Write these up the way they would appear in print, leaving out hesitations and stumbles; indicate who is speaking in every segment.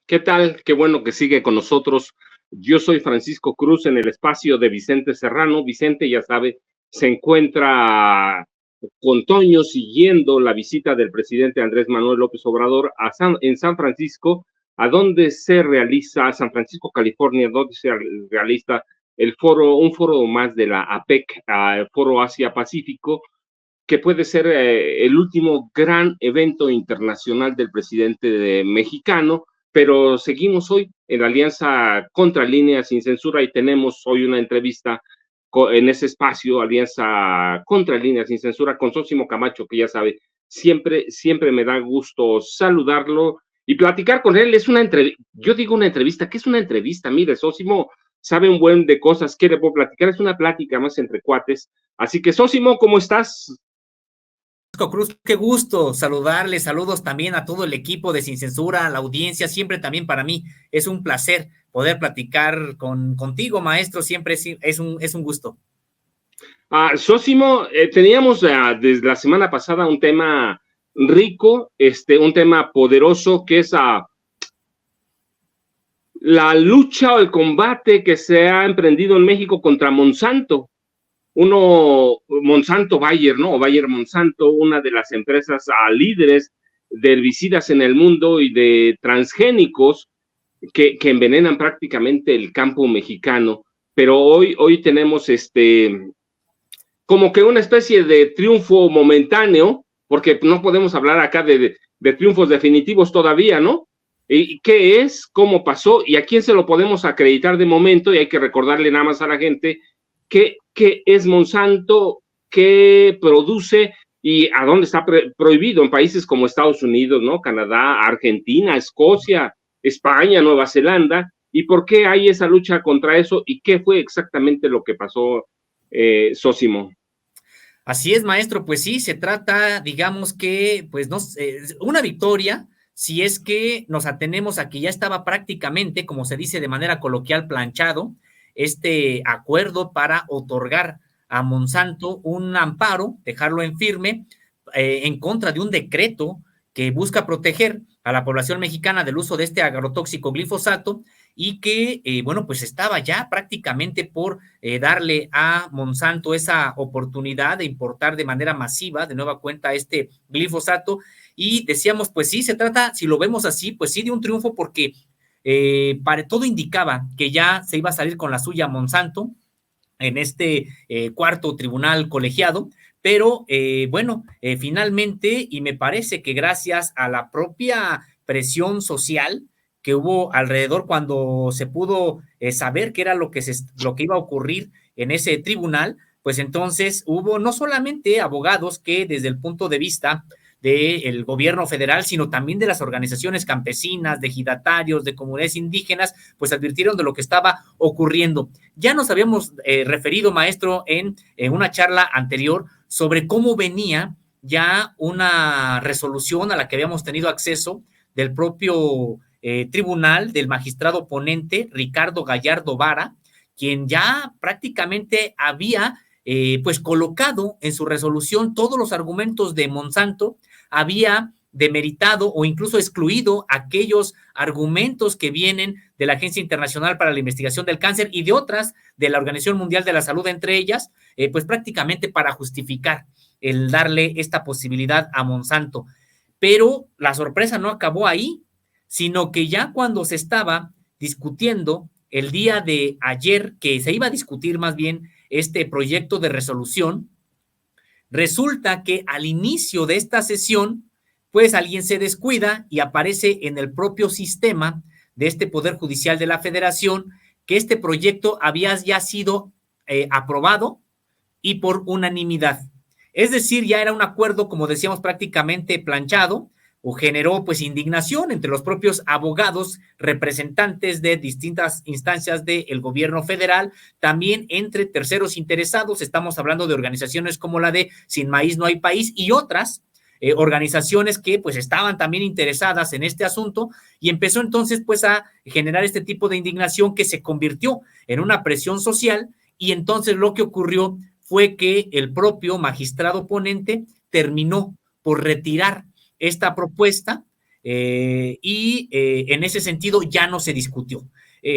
Speaker 1: ¿Qué tal? Qué bueno que sigue con nosotros. Yo soy Francisco Cruz en el espacio de Vicente Serrano. Vicente, ya sabe, se encuentra con Toño siguiendo la visita del presidente Andrés Manuel López Obrador en San Francisco, a donde se realiza, San Francisco, California, donde se realiza un foro más de la APEC, Foro Asia-Pacífico, que puede ser el último gran evento internacional del presidente mexicano, pero seguimos hoy en la Alianza Contra Línea Sin Censura y tenemos hoy una entrevista en ese espacio, Alianza Contra Línea Sin Censura, con Sósimo Camacho, que ya sabe, siempre me da gusto saludarlo y platicar con él. Es una entrevista, yo digo una entrevista, ¿qué es una entrevista? Mire, Sósimo sabe un buen de cosas, quiere platicar, es una plática más entre cuates. Así que, Sósimo, ¿cómo estás?
Speaker 2: Cruz, qué gusto saludarles, saludos también a todo el equipo de Sin Censura, a la audiencia, siempre también para mí es un placer poder platicar contigo, maestro, siempre es un gusto.
Speaker 1: Sósimo, teníamos desde la semana pasada un tema rico, un tema poderoso, que es la lucha o el combate que se ha emprendido en México contra Monsanto. Monsanto Bayer, ¿no? O Bayer Monsanto, una de las empresas líderes de herbicidas en el mundo y de transgénicos que envenenan prácticamente el campo mexicano. Pero hoy tenemos como que una especie de triunfo momentáneo, porque no podemos hablar acá de triunfos definitivos todavía, ¿no? ¿Y qué es? ¿Cómo pasó? ¿Y a quién se lo podemos acreditar de momento? Y hay que recordarle nada más a la gente qué es Monsanto, qué produce y a dónde está prohibido en países como Estados Unidos, ¿no? Canadá, Argentina, Escocia, España, Nueva Zelanda. ¿Y por qué hay esa lucha contra eso? ¿Y qué fue exactamente lo que pasó, Sósimo?
Speaker 2: Así es, maestro, pues sí, se trata, digamos que, pues no, una victoria, si es que nos atenemos a que ya estaba prácticamente, como se dice de manera coloquial, planchado, este acuerdo para otorgar a Monsanto un amparo, dejarlo en firme, en contra de un decreto que busca proteger a la población mexicana del uso de este agrotóxico glifosato y que, bueno, pues estaba ya prácticamente por darle a Monsanto esa oportunidad de importar de manera masiva, de nueva cuenta, este glifosato. Y decíamos, pues sí, se trata, si lo vemos así, pues sí, de un triunfo porque todo indicaba que ya se iba a salir con la suya Monsanto en este cuarto tribunal colegiado, pero bueno, finalmente, y me parece que gracias a la propia presión social que hubo alrededor cuando se pudo saber qué era lo que iba a ocurrir en ese tribunal, pues entonces hubo no solamente abogados que desde el punto de vista del gobierno federal, sino también de las organizaciones campesinas, de ejidatarios, de comunidades indígenas, pues advirtieron de lo que estaba ocurriendo. Ya nos habíamos referido, maestro, en una charla anterior sobre cómo venía ya una resolución a la que habíamos tenido acceso del propio tribunal, del magistrado ponente Ricardo Gallardo Vara, quien ya prácticamente había pues colocado en su resolución todos los argumentos de Monsanto, había demeritado o incluso excluido aquellos argumentos que vienen de la Agencia Internacional para la Investigación del Cáncer y de otras, de la Organización Mundial de la Salud, entre ellas, pues prácticamente para justificar el darle esta posibilidad a Monsanto. Pero la sorpresa no acabó ahí, sino que ya cuando se estaba discutiendo el día de ayer, que se iba a discutir más bien este proyecto de resolución, resulta que al inicio de esta sesión, pues alguien se descuida y aparece en el propio sistema de este Poder Judicial de la Federación que este proyecto había ya sido aprobado y por unanimidad. Es decir, ya era un acuerdo, como decíamos, prácticamente planchado, o generó pues indignación entre los propios abogados representantes de distintas instancias del gobierno federal, también entre terceros interesados. Estamos hablando de organizaciones como la de Sin Maíz No Hay País y otras organizaciones que pues estaban también interesadas en este asunto, y empezó entonces pues a generar este tipo de indignación que se convirtió en una presión social. Y entonces lo que ocurrió fue que el propio magistrado ponente terminó por retirar esta propuesta en ese sentido ya no se discutió.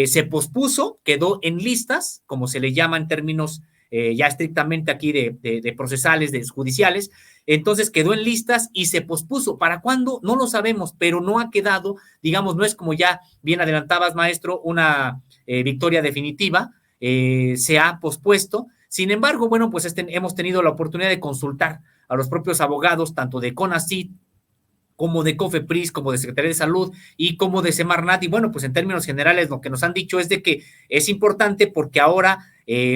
Speaker 2: Se pospuso, quedó en listas, como se le llama en términos ya estrictamente aquí de procesales, de judiciales. Entonces quedó en listas y se pospuso. ¿Para cuándo? No lo sabemos, pero no ha quedado, digamos, no es como ya bien adelantabas, maestro, una victoria definitiva, se ha pospuesto. Sin embargo, bueno, pues hemos tenido la oportunidad de consultar a los propios abogados, tanto de CONACYT, como de COFEPRIS, como de Secretaría de Salud y como de Semarnat. Y bueno, pues en términos generales lo que nos han dicho es de que es importante porque ahora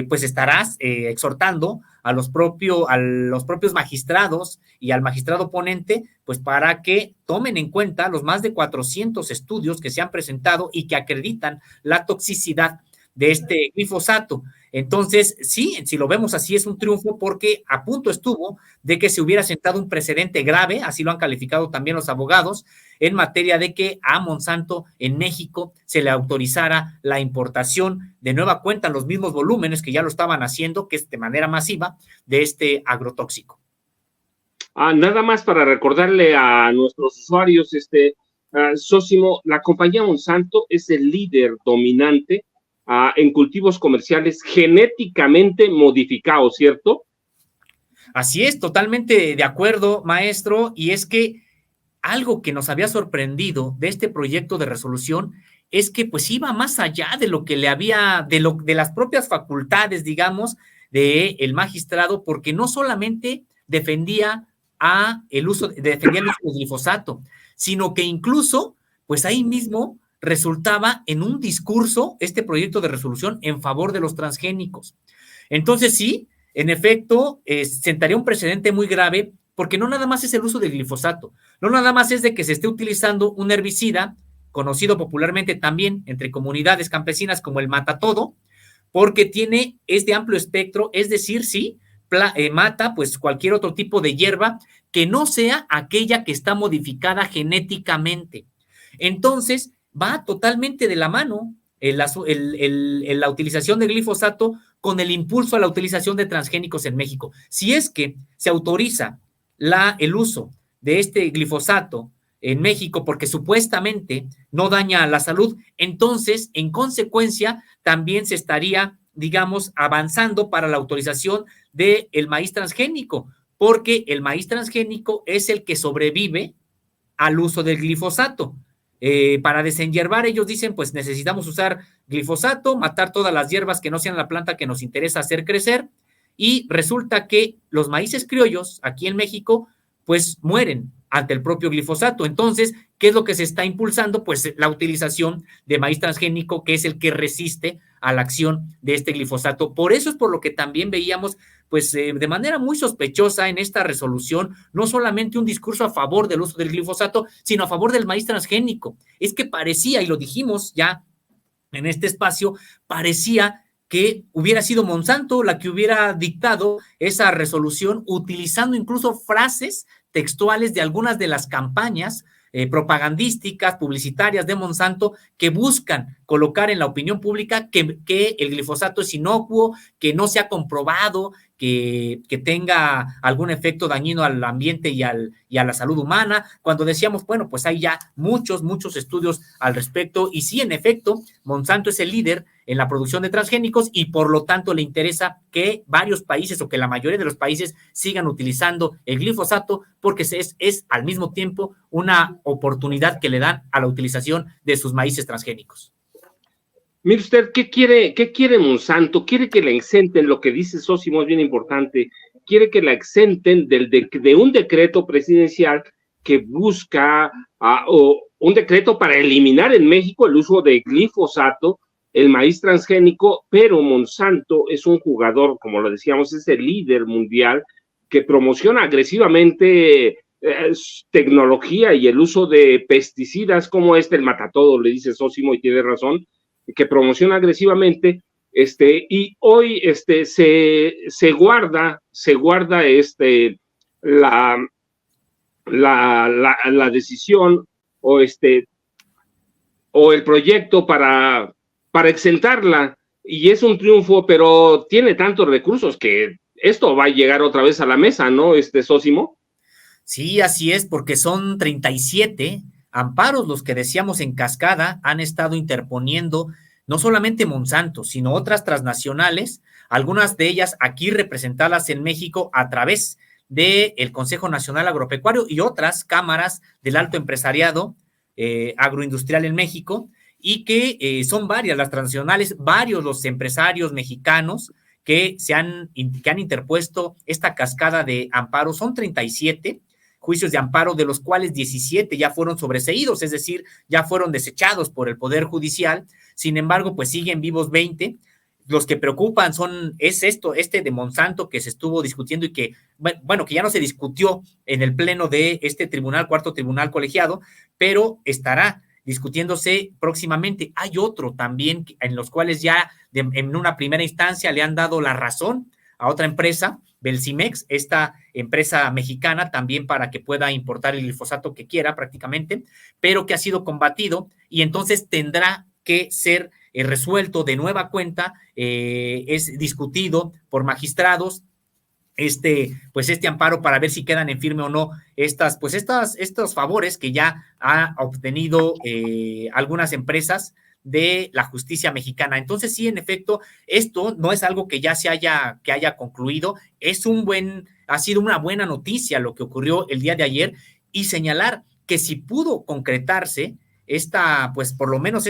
Speaker 2: pues estarás exhortando a los propios magistrados y al magistrado ponente, pues para que tomen en cuenta los más de 400 estudios que se han presentado y que acreditan la toxicidad de este glifosato. Entonces, sí, si lo vemos así, es un triunfo porque a punto estuvo de que se hubiera sentado un precedente grave, así lo han calificado también los abogados, en materia de que a Monsanto en México se le autorizara la importación de nueva cuenta en los mismos volúmenes que ya lo estaban haciendo, que es de manera masiva, de este agrotóxico.
Speaker 1: Nada más para recordarle a nuestros usuarios, Sósimo, la compañía Monsanto es el líder dominante en cultivos comerciales genéticamente modificados, ¿cierto?
Speaker 2: Así es, totalmente de acuerdo, maestro, y es que algo que nos había sorprendido de este proyecto de resolución es que pues iba más allá de lo que le había, de las propias facultades, digamos, del magistrado, porque no solamente defendía el uso del glifosato, sino que incluso, pues ahí mismo resultaba en un discurso este proyecto de resolución en favor de los transgénicos. Entonces sí, en efecto, sentaría un precedente muy grave porque no nada más es el uso del glifosato, no nada más es de que se esté utilizando un herbicida conocido popularmente también entre comunidades campesinas como el matatodo, porque tiene este amplio espectro, es decir, sí, mata pues cualquier otro tipo de hierba que no sea aquella que está modificada genéticamente. Entonces, va totalmente de la mano la utilización de glifosato con el impulso a la utilización de transgénicos en México. Si es que se autoriza el uso de este glifosato en México porque supuestamente no daña a la salud, entonces, en consecuencia, también se estaría, digamos, avanzando para la autorización del maíz transgénico, porque el maíz transgénico es el que sobrevive al uso del glifosato. Para desenyerbar, ellos dicen, pues necesitamos usar glifosato, matar todas las hierbas que no sean la planta que nos interesa hacer crecer, y resulta que los maíces criollos aquí en México, pues mueren ante el propio glifosato. Entonces, ¿qué es lo que se está impulsando? Pues la utilización de maíz transgénico, que es el que resiste a la acción de este glifosato. Por eso es por lo que también veíamos pues de manera muy sospechosa en esta resolución, no solamente un discurso a favor del uso del glifosato, sino a favor del maíz transgénico. Es que parecía, y lo dijimos ya en este espacio, parecía que hubiera sido Monsanto la que hubiera dictado esa resolución, utilizando incluso frases textuales de algunas de las campañas propagandísticas, publicitarias de Monsanto, que buscan colocar en la opinión pública que el glifosato es inocuo, que no se ha comprobado que tenga algún efecto dañino al ambiente y a la salud humana, cuando decíamos, bueno, pues hay ya muchos estudios al respecto, y sí, en efecto, Monsanto es el líder en la producción de transgénicos y por lo tanto le interesa que varios países o que la mayoría de los países sigan utilizando el glifosato porque es al mismo tiempo una oportunidad que le dan a la utilización de sus maíces transgénicos.
Speaker 1: Mire usted, ¿qué quiere Monsanto? Quiere que la exenten, lo que dice Sósimo es bien importante, quiere que la exenten de un decreto presidencial que busca un decreto para eliminar en México el uso de glifosato, el maíz transgénico, pero Monsanto es un jugador, como lo decíamos, es el líder mundial que promociona agresivamente tecnología y el uso de pesticidas como el matatodo, le dice Sósimo y tiene razón, que promociona agresivamente, y hoy se guarda la decisión o el proyecto para exentarla, y es un triunfo, pero tiene tantos recursos que esto va a llegar otra vez a la mesa, ¿no, Sósimo?
Speaker 2: Sí, así es, porque son 37 amparos los que decíamos en cascada han estado interponiendo no solamente Monsanto, sino otras transnacionales, algunas de ellas aquí representadas en México a través del Consejo Nacional Agropecuario y otras cámaras del alto empresariado agroindustrial en México, y que son varias las transnacionales, varios los empresarios mexicanos que han interpuesto esta cascada de amparos. Son 37 juicios de amparo, de los cuales 17 ya fueron sobreseídos, es decir, ya fueron desechados por el Poder Judicial. Sin embargo, pues siguen vivos 20. Los que preocupan es este de Monsanto, que se estuvo discutiendo y que, bueno, que ya no se discutió en el pleno de este tribunal, cuarto tribunal colegiado, pero estará discutiéndose próximamente. Hay otro también en los cuales ya en una primera instancia le han dado la razón a otra empresa, Belcimex, esta empresa mexicana, también para que pueda importar el glifosato que quiera prácticamente, pero que ha sido combatido y entonces tendrá que ser resuelto de nueva cuenta, es discutido por magistrados este amparo para ver si quedan en firme o no estos favores que ya ha obtenido algunas empresas de la justicia mexicana. Entonces, sí, en efecto, esto no es algo que ya haya concluido, ha sido una buena noticia lo que ocurrió el día de ayer, y señalar que si pudo concretarse por lo menos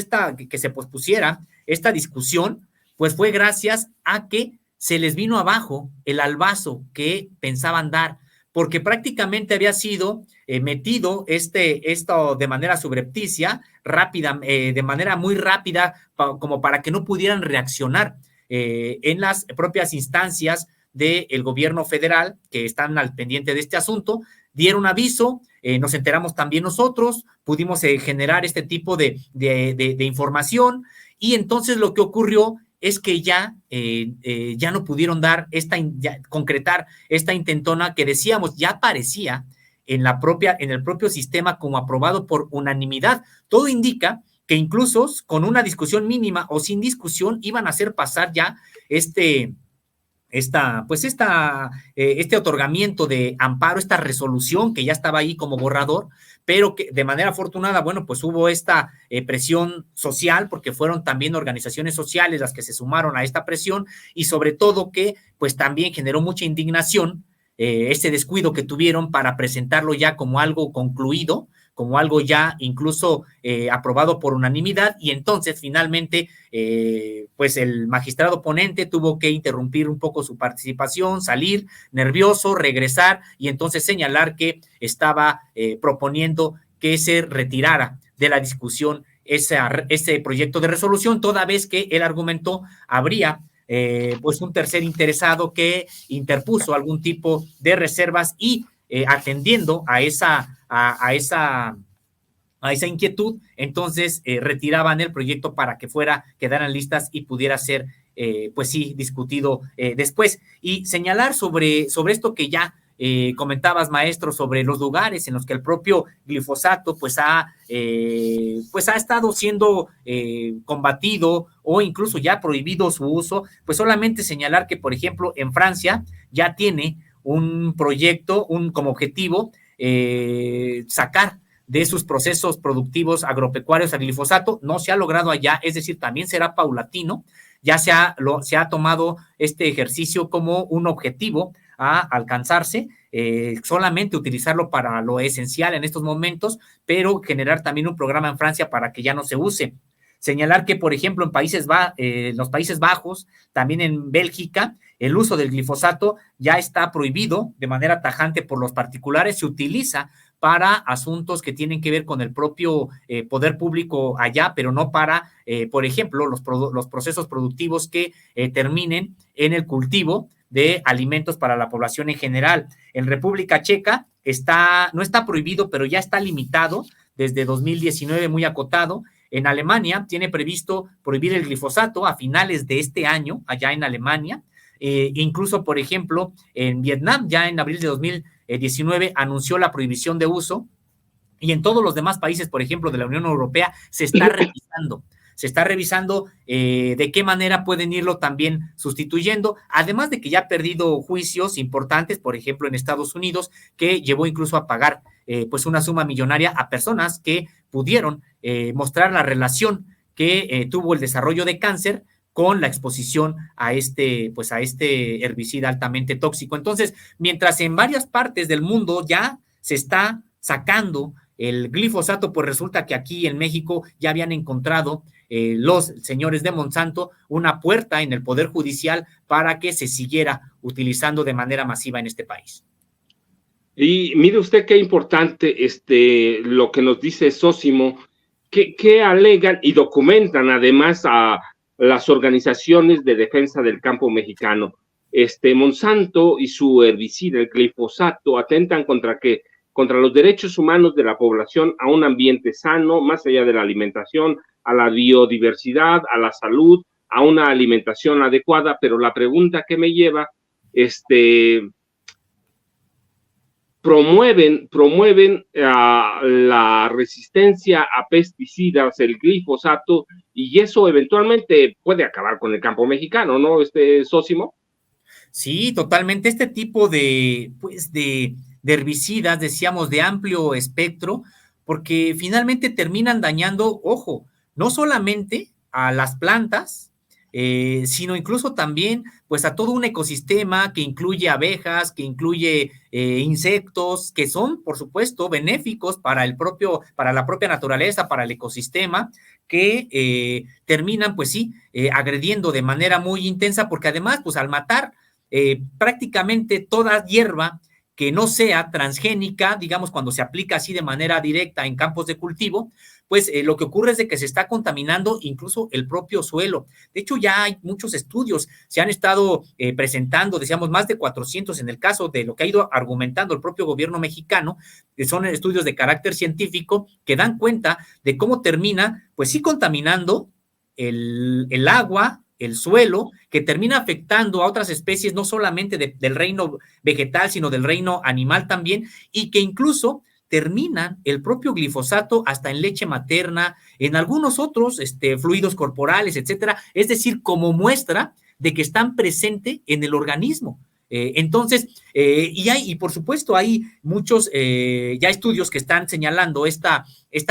Speaker 2: que se pospusiera esta discusión, pues fue gracias a que se les vino abajo el albazo que pensaban dar, porque prácticamente había sido metido esto de manera subrepticia, rápida, de manera muy rápida, como para que no pudieran reaccionar en las propias instancias del gobierno federal que están al pendiente de este asunto. Dieron aviso, nos enteramos también nosotros, pudimos generar este tipo de información, y entonces lo que ocurrió es que ya no pudieron concretar esta intentona que decíamos ya aparecía en el propio sistema como aprobado por unanimidad. Todo indica que incluso con una discusión mínima o sin discusión iban a hacer pasar ya este otorgamiento de amparo, esta resolución que ya estaba ahí como borrador, pero que de manera afortunada, bueno, pues hubo esta presión social, porque fueron también organizaciones sociales las que se sumaron a esta presión, y sobre todo que pues también generó mucha indignación este descuido que tuvieron para presentarlo ya como algo concluido, como algo ya incluso aprobado por unanimidad, y entonces finalmente pues el magistrado ponente tuvo que interrumpir un poco su participación, salir nervioso, regresar y entonces señalar que estaba proponiendo que se retirara de la discusión ese proyecto de resolución, toda vez que él argumentó habría pues un tercer interesado que interpuso algún tipo de reservas, y atendiendo a esa inquietud, entonces retiraban el proyecto para que quedaran listas y pudiera ser, pues sí, discutido después. Y señalar sobre esto que ya comentabas, maestro, sobre los lugares en los que el propio glifosato pues ha estado siendo combatido o incluso ya prohibido su uso, pues solamente señalar que, por ejemplo, en Francia ya tiene un proyecto, como objetivo, sacar de sus procesos productivos agropecuarios al glifosato. No se ha logrado allá, es decir, también será paulatino. Ya se ha tomado este ejercicio como un objetivo a alcanzarse, solamente utilizarlo para lo esencial en estos momentos, pero generar también un programa en Francia para que ya no se use. Señalar que, por ejemplo, en los Países Bajos, también en Bélgica, el uso del glifosato ya está prohibido de manera tajante por los particulares. Se utiliza para asuntos que tienen que ver con el propio poder público allá, pero no para, por ejemplo, los procesos productivos que terminen en el cultivo de alimentos para la población en general. En República Checa no está prohibido, pero ya está limitado desde 2019, muy acotado. En Alemania tiene previsto prohibir el glifosato a finales de este año, allá en Alemania. Incluso, por ejemplo, en Vietnam, ya en abril de 2019, anunció la prohibición de uso, y en todos los demás países, por ejemplo, de la Unión Europea, se está revisando de qué manera pueden irlo también sustituyendo, además de que ya ha perdido juicios importantes, por ejemplo, en Estados Unidos, que llevó incluso a pagar pues una suma millonaria a personas que pudieron mostrar la relación que tuvo el desarrollo de cáncer con la exposición a pues a este herbicida altamente tóxico. Entonces, mientras en varias partes del mundo ya se está sacando el glifosato, pues resulta que aquí en México ya habían encontrado los señores de Monsanto una puerta en el Poder Judicial para que se siguiera utilizando de manera masiva en este país.
Speaker 1: Y mire usted qué importante lo que nos dice Sósimo, que alegan y documentan además a las organizaciones de defensa del campo mexicano. Monsanto y su herbicida, el glifosato, atentan contra los derechos humanos de la población a un ambiente sano, más allá de la alimentación, a la biodiversidad, a la salud, a una alimentación adecuada. Pero la pregunta que me lleva, promueven la resistencia a pesticidas, el glifosato, y eso eventualmente puede acabar con el campo mexicano, ¿no, Sósimo?
Speaker 2: Sí, totalmente. Este tipo pues de herbicidas, decíamos, de amplio espectro, porque finalmente terminan dañando, ojo, no solamente a las plantas, sino incluso también pues a todo un ecosistema que incluye abejas, que incluye insectos, que son, por supuesto, benéficos para la propia naturaleza, para el ecosistema, que terminan, pues sí, agrediendo de manera muy intensa, porque además, pues al matar prácticamente toda hierba que no sea transgénica, digamos, cuando se aplica así de manera directa en campos de cultivo, pues lo que ocurre es de que se está contaminando incluso el propio suelo. De hecho, ya hay muchos estudios, se han estado presentando, decíamos, más de 400 en el caso de lo que ha ido argumentando el propio gobierno mexicano, que son estudios de carácter científico que dan cuenta de cómo termina, pues sí, contaminando el agua, el suelo, que termina afectando a otras especies, no solamente del reino vegetal, sino del reino animal también, y que incluso terminan el propio glifosato hasta en leche materna, en algunos otros fluidos corporales, etcétera, es decir, como muestra de que están presentes en el organismo. Entonces, y por supuesto hay muchos ya estudios que están señalando esta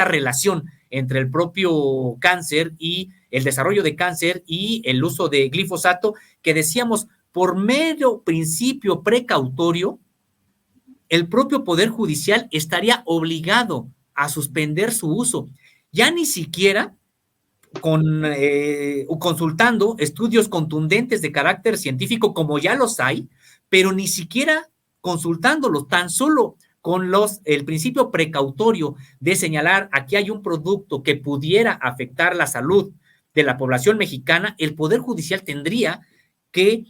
Speaker 2: relación entre el propio cáncer y el desarrollo de cáncer y el uso de glifosato, que decíamos, por mero principio precautorio, el propio Poder Judicial estaría obligado a suspender su uso. Ya ni siquiera consultando estudios contundentes de carácter científico, como ya los hay, pero ni siquiera consultándolos, tan solo con el principio precautorio de señalar aquí hay un producto que pudiera afectar la salud de la población mexicana, el Poder Judicial tendría que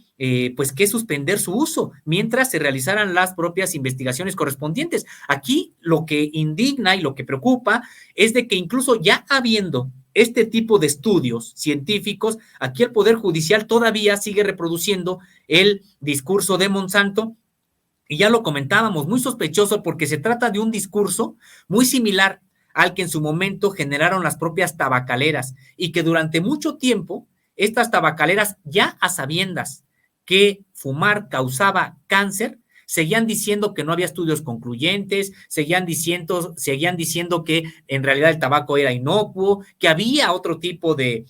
Speaker 2: suspender su uso mientras se realizaran las propias investigaciones correspondientes. Aquí lo que indigna y lo que preocupa es de que incluso ya habiendo este tipo de estudios científicos, aquí el Poder Judicial todavía sigue reproduciendo el discurso de Monsanto, y ya lo comentábamos, muy sospechoso porque se trata de un discurso muy similar al que en su momento generaron las propias tabacaleras y que durante mucho tiempo estas tabacaleras, ya a sabiendas que fumar causaba cáncer, seguían diciendo que no había estudios concluyentes, seguían diciendo que en realidad el tabaco era inocuo, que había otro tipo de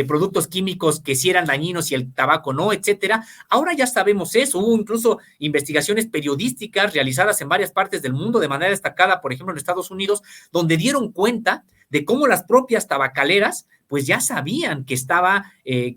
Speaker 2: productos químicos que sí eran dañinos y el tabaco no, etcétera. Ahora ya sabemos eso. Hubo incluso investigaciones periodísticas realizadas en varias partes del mundo de manera destacada, por ejemplo en Estados Unidos, donde dieron cuenta de cómo las propias tabacaleras pues ya sabían que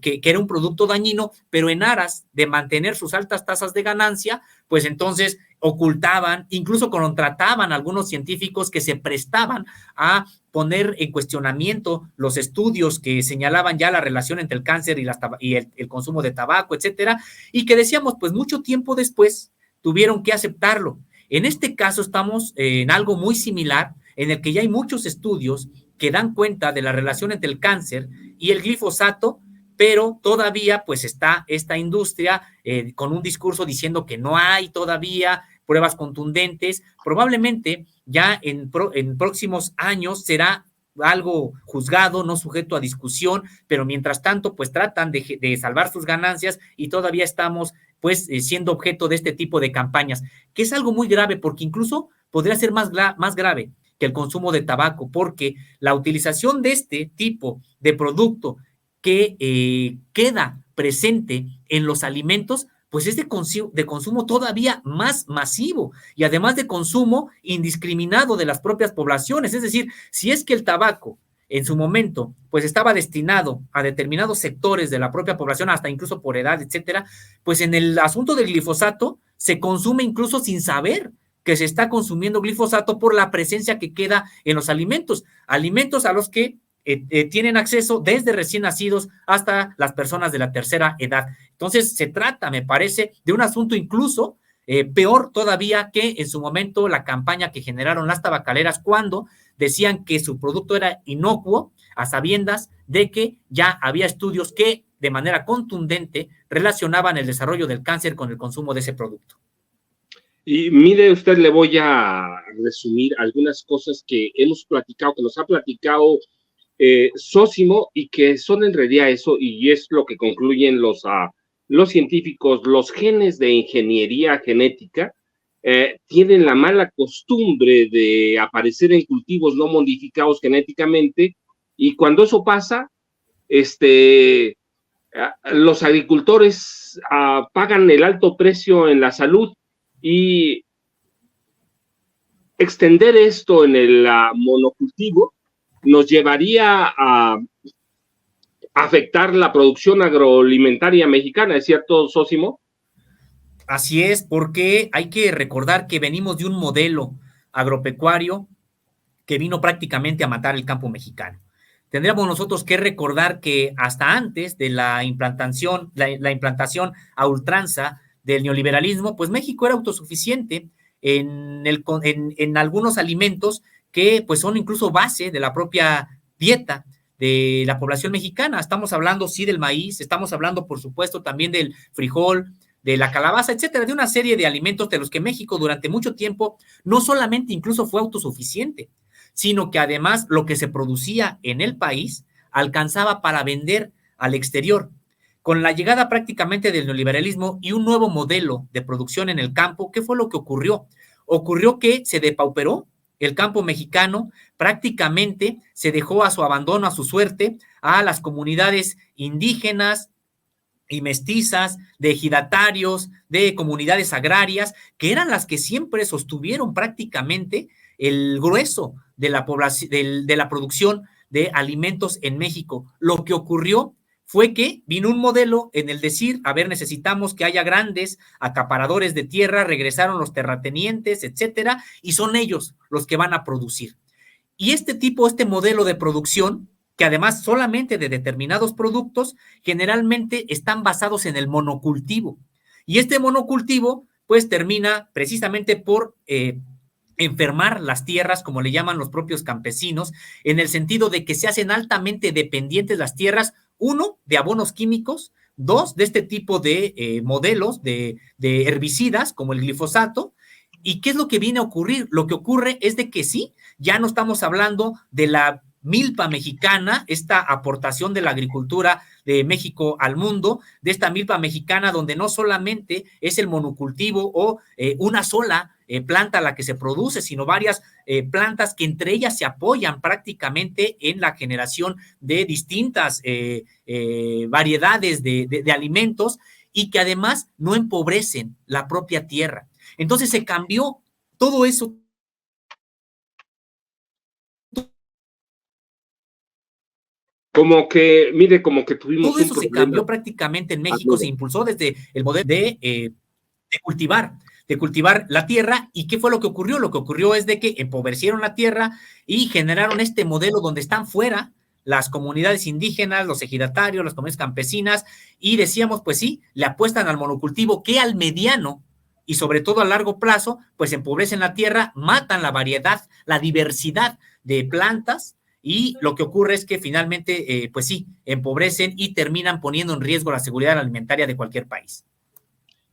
Speaker 2: que era un producto dañino, pero en aras de mantener sus altas tasas de ganancia, pues entonces ocultaban, incluso contrataban a algunos científicos que se prestaban a poner en cuestionamiento los estudios que señalaban ya la relación entre el cáncer y el consumo de tabaco, etcétera, y que decíamos, pues mucho tiempo después tuvieron que aceptarlo. En este caso estamos en algo muy similar, en el que ya hay muchos estudios que dan cuenta de la relación entre el cáncer y el glifosato, pero todavía pues está esta industria con un discurso diciendo que no hay todavía pruebas contundentes. Probablemente ya en próximos años será algo juzgado, no sujeto a discusión, pero mientras tanto pues tratan de salvar sus ganancias y todavía estamos pues siendo objeto de este tipo de campañas, que es algo muy grave porque incluso podría ser más grave que el consumo de tabaco, porque la utilización de este tipo de producto que queda presente en los alimentos, pues es de consumo todavía más masivo y además de consumo indiscriminado de las propias poblaciones. Es decir, si es que el tabaco en su momento, pues estaba destinado a determinados sectores de la propia población, hasta incluso por edad, etcétera, pues en el asunto del glifosato se consume incluso sin saber que se está consumiendo glifosato por la presencia que queda en los alimentos a los que tienen acceso desde recién nacidos hasta las personas de la tercera edad. Entonces, se trata, me parece, de un asunto incluso peor todavía que en su momento la campaña que generaron las tabacaleras cuando decían que su producto era inocuo, a sabiendas de que ya había estudios que de manera contundente relacionaban el desarrollo del cáncer con el consumo de ese producto.
Speaker 1: Y mire usted, le voy a resumir algunas cosas que hemos platicado, que nos ha platicado Zósimo, y que son en realidad eso, y es lo que concluyen los científicos. Los genes de ingeniería genética tienen la mala costumbre de aparecer en cultivos no modificados genéticamente, y cuando eso pasa, los agricultores pagan el alto precio en la salud, y extender esto en el monocultivo nos llevaría a afectar la producción agroalimentaria mexicana, ¿es cierto, Zósimo?
Speaker 2: Así es, porque hay que recordar que venimos de un modelo agropecuario que vino prácticamente a matar el campo mexicano. Tendríamos nosotros que recordar que hasta antes de la implantación a ultranza del neoliberalismo, pues México era autosuficiente en algunos alimentos que pues son incluso base de la propia dieta de la población mexicana. Estamos hablando, sí, del maíz, estamos hablando, por supuesto, también del frijol, de la calabaza, etcétera, de una serie de alimentos de los que México durante mucho tiempo no solamente incluso fue autosuficiente, sino que además lo que se producía en el país alcanzaba para vender al exterior. Con la llegada prácticamente del neoliberalismo y un nuevo modelo de producción en el campo, ¿qué fue lo que ocurrió? Ocurrió que se depauperó el campo mexicano, prácticamente se dejó a su abandono, a su suerte, a las comunidades indígenas y mestizas, de ejidatarios, de comunidades agrarias, que eran las que siempre sostuvieron prácticamente el grueso de la población, de la producción de alimentos en México. Lo que ocurrió fue que vino un modelo en el decir, a ver, necesitamos que haya grandes acaparadores de tierra, regresaron los terratenientes, etcétera, y son ellos los que van a producir. Y este modelo de producción, que además solamente de determinados productos, generalmente están basados en el monocultivo. Y este monocultivo, pues termina precisamente por enfermar las tierras, como le llaman los propios campesinos, en el sentido de que se hacen altamente dependientes las tierras, uno, de abonos químicos, dos, de este tipo de modelos de herbicidas, como el glifosato. ¿Y qué es lo que viene a ocurrir? Lo que ocurre es de que sí, ya no estamos hablando de la milpa mexicana, esta aportación de la agricultura de México al mundo, de esta milpa mexicana donde no solamente es el monocultivo o una sola planta la que se produce, sino varias plantas que entre ellas se apoyan prácticamente en la generación de distintas variedades de alimentos y que además no empobrecen la propia tierra. Entonces se cambió todo eso.
Speaker 1: Como que, mire, como que tuvimos
Speaker 2: todo eso se cambió prácticamente en México, se impulsó desde el modelo de cultivar la tierra. ¿Y qué fue lo que ocurrió? Lo que ocurrió es de que empobrecieron la tierra y generaron este modelo donde están fuera las comunidades indígenas, los ejidatarios, las comunidades campesinas, y decíamos, pues sí, le apuestan al monocultivo que al mediano y sobre todo a largo plazo, pues empobrecen la tierra, matan la variedad, la diversidad de plantas, y lo que ocurre es que finalmente, pues sí, empobrecen y terminan poniendo en riesgo la seguridad alimentaria de cualquier país.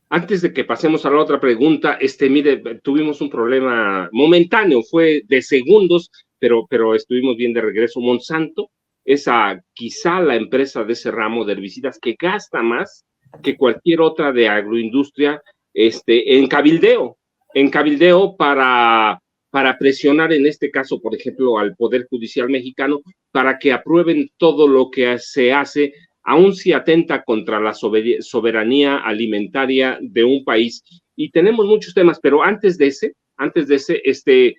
Speaker 1: Antes de que pasemos a la otra pregunta, mire, tuvimos un problema momentáneo, fue de segundos, pero estuvimos bien de regreso. Monsanto es quizá la empresa de ese ramo de herbicidas que gasta más que cualquier otra de agroindustria en cabildeo para presionar en este caso, por ejemplo, al Poder Judicial mexicano para que aprueben todo lo que se hace, aun si atenta contra la soberanía alimentaria de un país. Y tenemos muchos temas, pero antes de ese,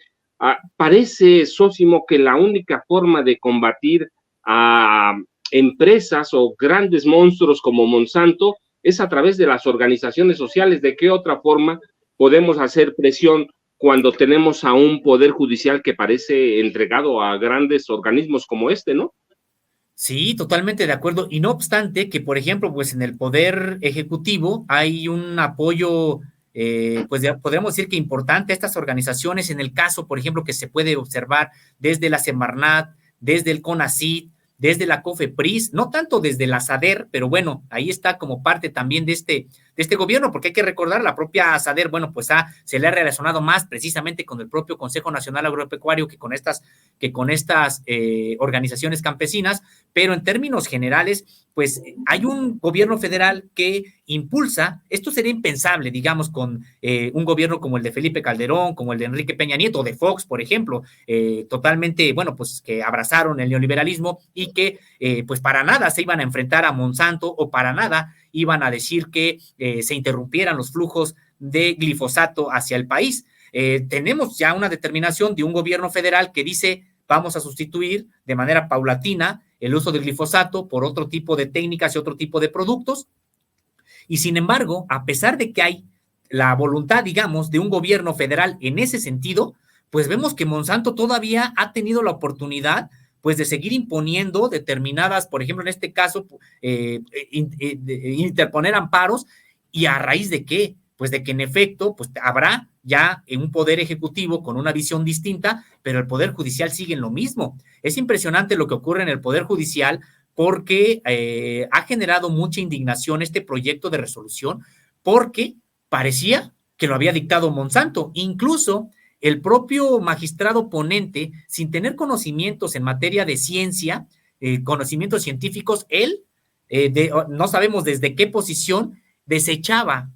Speaker 1: parece, Sósimo, que la única forma de combatir a empresas o grandes monstruos como Monsanto es a través de las organizaciones sociales. ¿De qué otra forma podemos hacer presión cuando tenemos a un poder judicial que parece entregado a grandes organismos como ¿no?
Speaker 2: Sí, totalmente de acuerdo. Y no obstante que, por ejemplo, pues en el Poder Ejecutivo hay un apoyo, pues podríamos decir que importante a estas organizaciones, en el caso, por ejemplo, que se puede observar desde la Semarnat, desde el CONACYT, desde la COFEPRIS, no tanto desde la SADER, pero bueno, ahí está como parte también de este gobierno, porque hay que recordar, la propia SADER, bueno, pues se le ha relacionado más precisamente con el propio Consejo Nacional Agropecuario que con estas organizaciones campesinas, pero en términos generales, pues hay un gobierno federal que impulsa, esto sería impensable, digamos, con un gobierno como el de Felipe Calderón, como el de Enrique Peña Nieto, de Fox, por ejemplo, totalmente, bueno, pues que abrazaron el neoliberalismo y que pues para nada se iban a enfrentar a Monsanto o para nada iban a decir que se interrumpieran los flujos de glifosato hacia el país. Tenemos ya una determinación de un gobierno federal que dice vamos a sustituir de manera paulatina el uso del glifosato por otro tipo de técnicas y otro tipo de productos. Y sin embargo, a pesar de que hay la voluntad, digamos, de un gobierno federal en ese sentido, pues vemos que Monsanto todavía ha tenido la oportunidad pues de seguir imponiendo determinadas, por ejemplo, en este caso, interponer amparos. ¿Y a raíz de qué? Pues de que en efecto, pues habrá ya un poder ejecutivo con una visión distinta, pero el poder judicial sigue en lo mismo. Es impresionante lo que ocurre en el poder judicial porque ha generado mucha indignación este proyecto de resolución, porque parecía que lo había dictado Monsanto. Incluso el propio magistrado ponente, sin tener conocimientos en materia de ciencia, conocimientos científicos, él, no sabemos desde qué posición, desechaba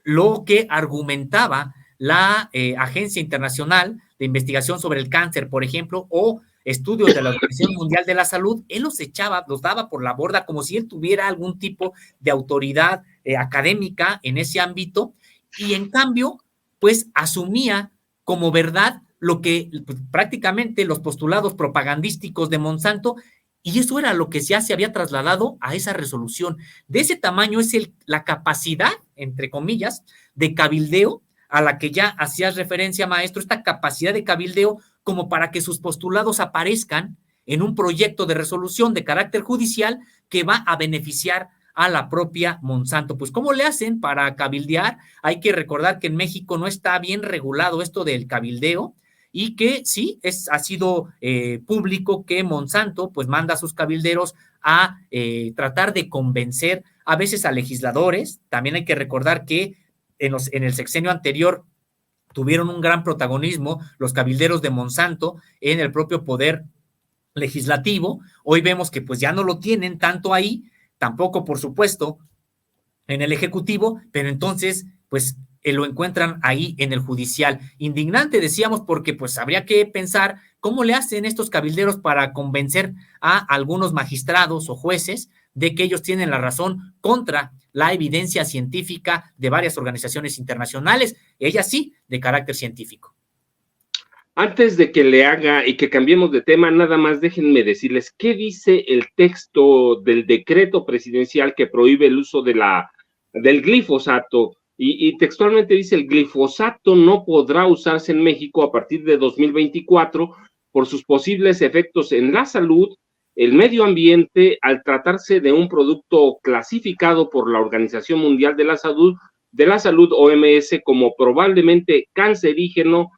Speaker 2: lo que argumentaba la Agencia Internacional de Investigación sobre el Cáncer, por ejemplo, o estudios de la Organización Mundial de la Salud. Él los echaba, los daba por la borda como si él tuviera algún tipo de autoridad académica en ese ámbito, y en cambio, pues asumía como verdad lo que pues, prácticamente los postulados propagandísticos de Monsanto, y eso era lo que ya se había trasladado a esa resolución. De ese tamaño es la capacidad, entre comillas, de cabildeo a la que ya hacías referencia, maestro, esta capacidad de cabildeo como para que sus postulados aparezcan en un proyecto de resolución de carácter judicial que va a beneficiar a la propia Monsanto. Pues, ¿cómo le hacen para cabildear? Hay que recordar que en México no está bien regulado esto del cabildeo, y que sí, ha sido público que Monsanto pues manda a sus cabilderos a tratar de convencer a veces a legisladores. También hay que recordar que en el sexenio anterior tuvieron un gran protagonismo los cabilderos de Monsanto en el propio poder legislativo. Hoy vemos que pues ya no lo tienen tanto ahí, tampoco por supuesto en el ejecutivo, pero entonces pues lo encuentran ahí en el judicial. Indignante, decíamos, porque pues habría que pensar cómo le hacen estos cabilderos para convencer a algunos magistrados o jueces de que ellos tienen la razón contra la evidencia científica de varias organizaciones internacionales, ellas sí, de carácter científico.
Speaker 1: Antes de que le haga y que cambiemos de tema, nada más déjenme decirles qué dice el texto del decreto presidencial que prohíbe el uso del glifosato. Y textualmente dice: el glifosato no podrá usarse en México a partir de 2024 por sus posibles efectos en la salud, el medio ambiente, al tratarse de un producto clasificado por la Organización Mundial de la Salud, OMS, como probablemente cancerígeno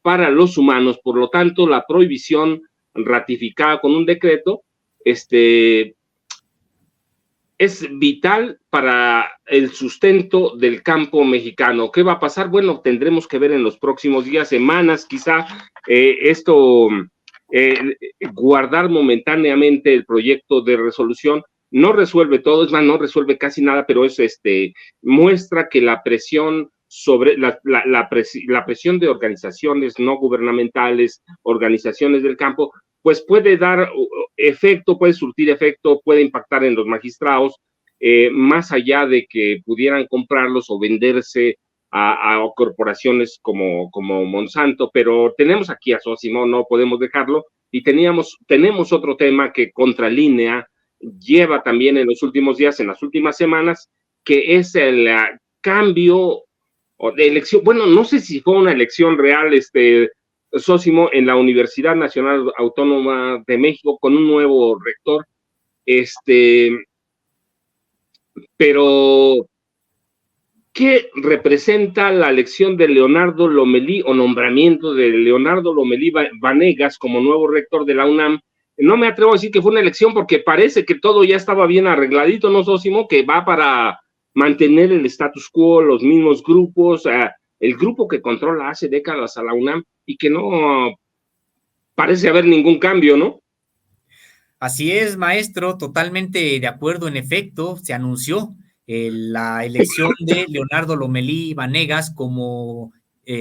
Speaker 1: para los humanos. Por lo tanto, la prohibición ratificada con un decreto es vital para el sustento del campo mexicano. ¿Qué va a pasar? Bueno, tendremos que ver en los próximos días, semanas, quizá guardar momentáneamente el proyecto de resolución, no resuelve todo, es más, no resuelve casi nada, pero es muestra que la presión sobre la presión de organizaciones no gubernamentales, organizaciones del campo, pues puede dar efecto, puede surtir efecto, puede impactar en los magistrados, más allá de que pudieran comprarlos o venderse a corporaciones como Monsanto, pero tenemos aquí a Sósimo, no podemos dejarlo, y tenemos otro tema que Contralínea lleva también en los últimos días, en las últimas semanas, que es el cambio de elección, bueno, no sé si fue una elección real, Sósimo, en la Universidad Nacional Autónoma de México con un nuevo rector, pero ¿qué representa la elección de Leonardo Lomelí o nombramiento de Leonardo Lomelí Vanegas como nuevo rector de la UNAM? No me atrevo a decir que fue una elección porque parece que todo ya estaba bien arregladito, ¿no, Sósimo? Que va para mantener el status quo, los mismos grupos, el grupo que controla hace décadas a la UNAM y que no parece haber ningún cambio, ¿no?
Speaker 2: Así es, maestro, totalmente de acuerdo. En efecto, se anunció la elección de Leonardo Lomelí Vanegas como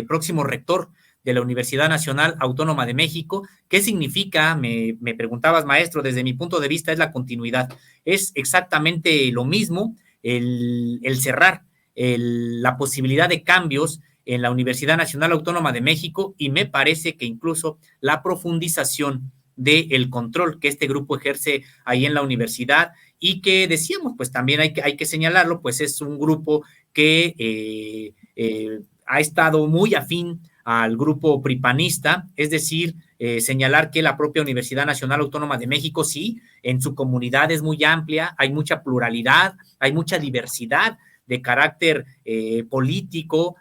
Speaker 2: próximo rector de la Universidad Nacional Autónoma de México. ¿Qué significa? Me preguntabas, maestro, desde mi punto de vista es la continuidad. Es exactamente lo mismo el cerrar la posibilidad de cambios en la Universidad Nacional Autónoma de México, y me parece que incluso la profundización del control que este grupo ejerce ahí en la universidad, y que decíamos, pues también hay que señalarlo, pues es un grupo que ha estado muy afín al grupo pripanista, es decir, señalar que la propia Universidad Nacional Autónoma de México, sí, en su comunidad es muy amplia, hay mucha pluralidad, hay mucha diversidad de carácter político,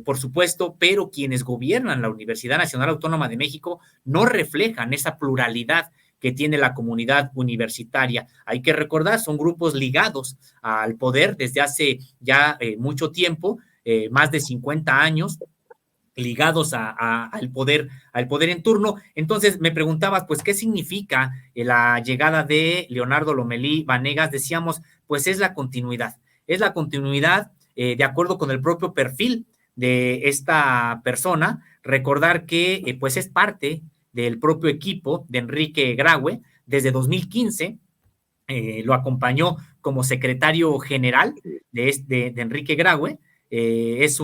Speaker 2: por supuesto, pero quienes gobiernan la Universidad Nacional Autónoma de México no reflejan esa pluralidad que tiene la comunidad universitaria. Hay que recordar, son grupos ligados al poder desde hace ya mucho tiempo, más de 50 años, ligados al poder en turno. Entonces me preguntabas, pues, ¿qué significa la llegada de Leonardo Lomelí Vanegas? Decíamos, pues es la continuidad de acuerdo con el propio perfil de esta persona. Recordar que pues es parte del propio equipo de Enrique Graue desde 2015, lo acompañó como secretario general de Enrique Graue. Es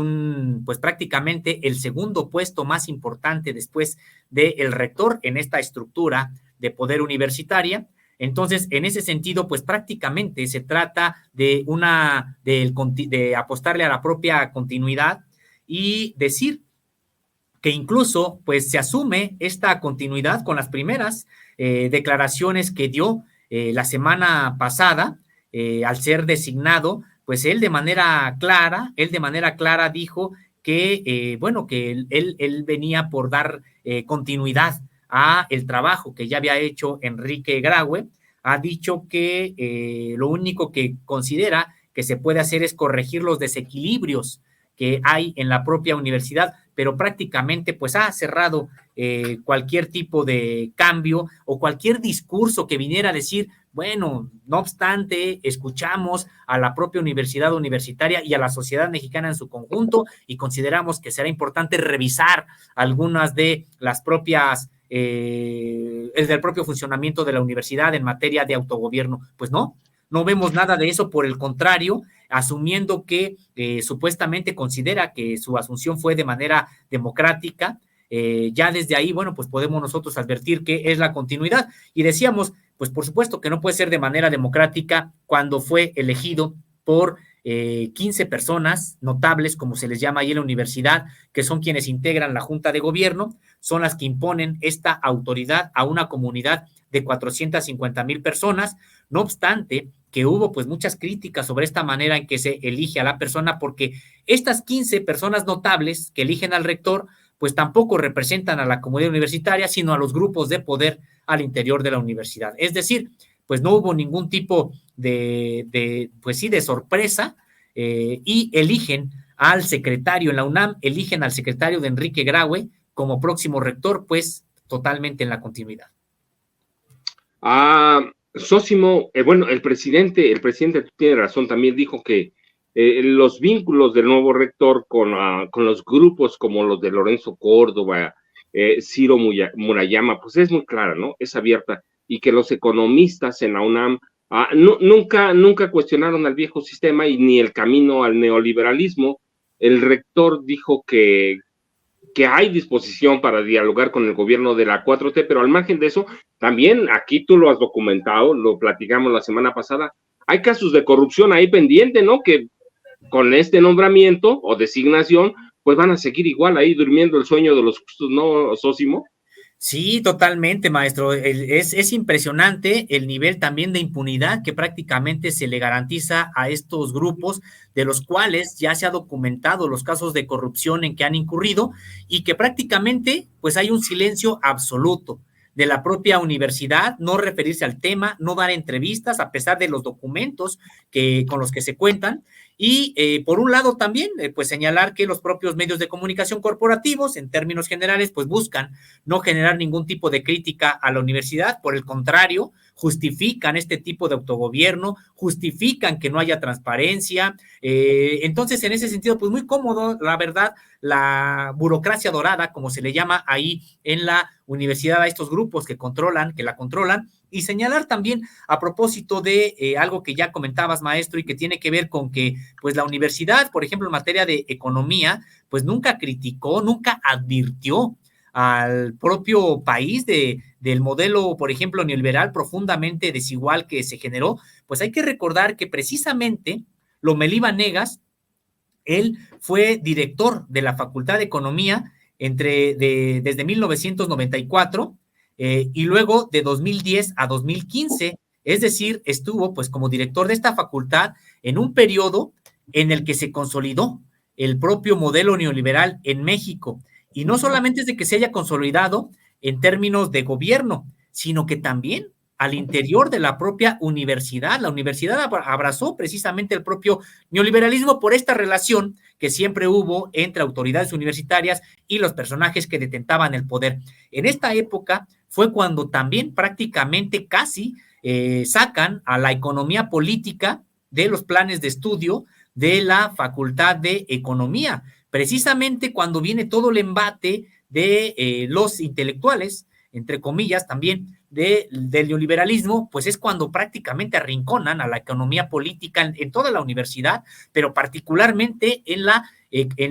Speaker 2: pues prácticamente el segundo puesto más importante después del rector en esta estructura de poder universitaria. Entonces, en ese sentido, pues prácticamente se trata de de apostarle a la propia continuidad y decir que incluso pues se asume esta continuidad con las primeras declaraciones que dio la semana pasada, al ser designado, pues él de manera clara dijo que, bueno, que él venía por dar continuidad a el trabajo que ya había hecho Enrique Graue. Ha dicho que lo único que considera que se puede hacer es corregir los desequilibrios que hay en la propia universidad, pero prácticamente pues ha cerrado cualquier tipo de cambio o cualquier discurso que viniera a decir, bueno, no obstante, escuchamos a la propia universidad universitaria y a la sociedad mexicana en su conjunto y consideramos que será importante revisar algunas de las propias del propio funcionamiento de la universidad en materia de autogobierno. Pues no vemos nada de eso, por el contrario, asumiendo que supuestamente considera que su asunción fue de manera democrática. Ya desde ahí, bueno, pues podemos nosotros advertir que es la continuidad. Y decíamos, pues por supuesto que no puede ser de manera democrática cuando fue elegido por 15 personas notables, como se les llama ahí en la universidad, que son quienes integran la Junta de Gobierno, son las que imponen esta autoridad a una comunidad de 450,000 personas. No obstante, que hubo pues muchas críticas sobre esta manera en que se elige a la persona, porque estas 15 personas notables que eligen al rector, pues tampoco representan a la comunidad universitaria, sino a los grupos de poder al interior de la universidad. Es decir, pues no hubo ningún tipo pues sí, de sorpresa, y eligen al secretario en la UNAM, eligen al secretario de Enrique Graue como próximo rector, pues totalmente en la continuidad.
Speaker 1: Sósimo, bueno, el presidente tiene razón, también dijo que los vínculos del nuevo rector con los grupos como los de Lorenzo Córdoba, Ciro Murayama, pues es muy clara, ¿no? Es abierta, y que los economistas en la UNAM nunca cuestionaron al viejo sistema y ni el camino al neoliberalismo. El rector dijo que hay disposición para dialogar con el gobierno de la 4T, pero al margen de eso, también aquí tú lo has documentado, lo platicamos la semana pasada, hay casos de corrupción ahí pendiente, ¿no? Que con este nombramiento o designación, pues van a seguir igual ahí durmiendo el sueño de los justos, ¿no, Sósimo?
Speaker 2: Sí, totalmente, maestro. Es impresionante el nivel también de impunidad que prácticamente se le garantiza a estos grupos, de los cuales ya se ha documentado los casos de corrupción en que han incurrido, y que prácticamente pues hay un silencio absoluto de la propia universidad, no referirse al tema, no dar entrevistas a pesar de los documentos con los que se cuentan. Y por un lado también, pues señalar que los propios medios de comunicación corporativos, en términos generales, pues buscan no generar ningún tipo de crítica a la universidad, por el contrario, justifican este tipo de autogobierno, justifican que no haya transparencia. Entonces, en ese sentido, pues muy cómodo, la verdad, la burocracia dorada, como se le llama ahí en la universidad a estos grupos que la controlan. Y señalar también a propósito de algo que ya comentabas, maestro, y que tiene que ver con que pues la universidad, por ejemplo, en materia de economía, pues nunca criticó, nunca advirtió al propio país del modelo, por ejemplo, neoliberal profundamente desigual que se generó. Pues hay que recordar que precisamente Lomelí Vanegas, él fue director de la Facultad de Economía desde 1994 y luego de 2010 a 2015, es decir, estuvo pues como director de esta facultad en un periodo en el que se consolidó el propio modelo neoliberal en México. Y no solamente es de que se haya consolidado en términos de gobierno, sino que también al interior de la propia universidad. La universidad abrazó precisamente el propio neoliberalismo por esta relación que siempre hubo entre autoridades universitarias y los personajes que detentaban el poder. En esta época fue cuando también prácticamente casi sacan a la economía política de los planes de estudio de la Facultad de Economía, precisamente cuando viene todo el embate de los intelectuales, entre comillas también, del neoliberalismo, pues es cuando prácticamente arrinconan a la economía política en toda la universidad, pero particularmente en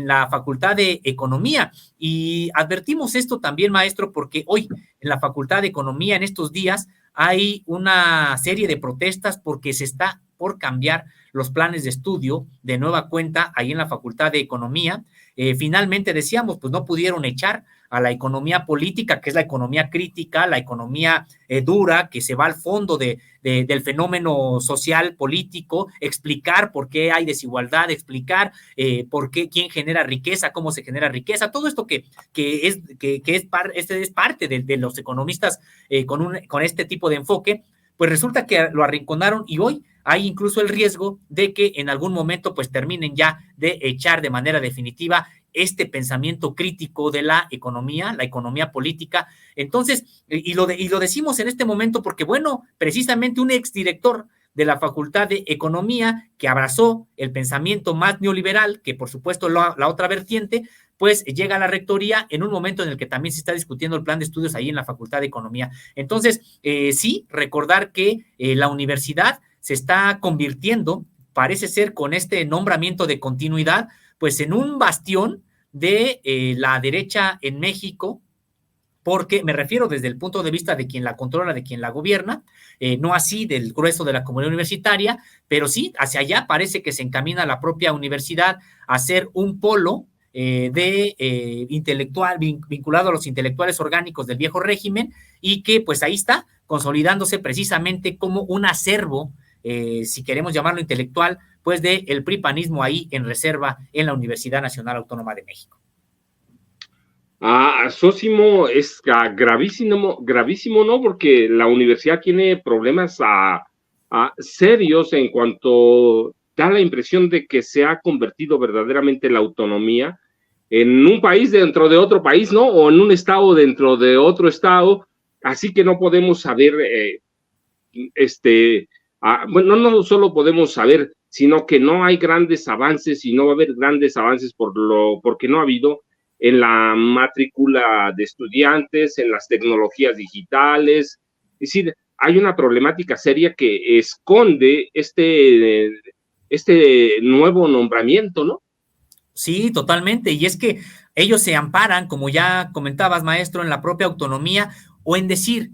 Speaker 2: la Facultad de Economía. Y advertimos esto también, maestro, porque hoy en la Facultad de Economía, en estos días, hay una serie de protestas porque se está por cambiar los planes de estudio de nueva cuenta ahí en la Facultad de Economía. Finalmente decíamos, pues no pudieron echar a la economía política, que es la economía crítica, la economía dura, que se va al fondo del fenómeno social político, explicar por qué hay desigualdad, explicar por qué, quién genera riqueza, cómo se genera riqueza, todo esto que es parte de los economistas con este tipo de enfoque. Pues resulta que lo arrinconaron y hoy hay incluso el riesgo de que en algún momento pues terminen ya de echar de manera definitiva este pensamiento crítico de la economía política. Entonces, y lo decimos en este momento porque, bueno, precisamente un exdirector de la Facultad de Economía que abrazó el pensamiento más neoliberal, que por supuesto la otra vertiente, pues llega a la rectoría en un momento en el que también se está discutiendo el plan de estudios ahí en la Facultad de Economía. Entonces, sí, recordar que la universidad se está convirtiendo, parece ser con este nombramiento de continuidad, pues en un bastión de la derecha en México, porque me refiero desde el punto de vista de quien la controla, de quien la gobierna, no así del grueso de la comunidad universitaria, pero sí, hacia allá parece que se encamina la propia universidad a ser un polo intelectual, vinculado a los intelectuales orgánicos del viejo régimen, y que pues ahí está consolidándose precisamente como un acervo, si queremos llamarlo intelectual, pues del pripanismo ahí en reserva en la Universidad Nacional Autónoma de México.
Speaker 1: Sósimo, es gravísimo, ¿no? Porque la universidad tiene problemas serios en cuanto da la impresión de que se ha convertido verdaderamente la autonomía en un país dentro de otro país, ¿no? O en un estado dentro de otro estado, así que no podemos saber bueno, no solo podemos saber, sino que no hay grandes avances y no va a haber grandes avances porque no ha habido en la matrícula de estudiantes, en las tecnologías digitales. Es decir, hay una problemática seria que esconde este nuevo nombramiento, ¿no?
Speaker 2: Sí, totalmente. Y es que ellos se amparan, como ya comentabas, maestro, en la propia autonomía o en decir,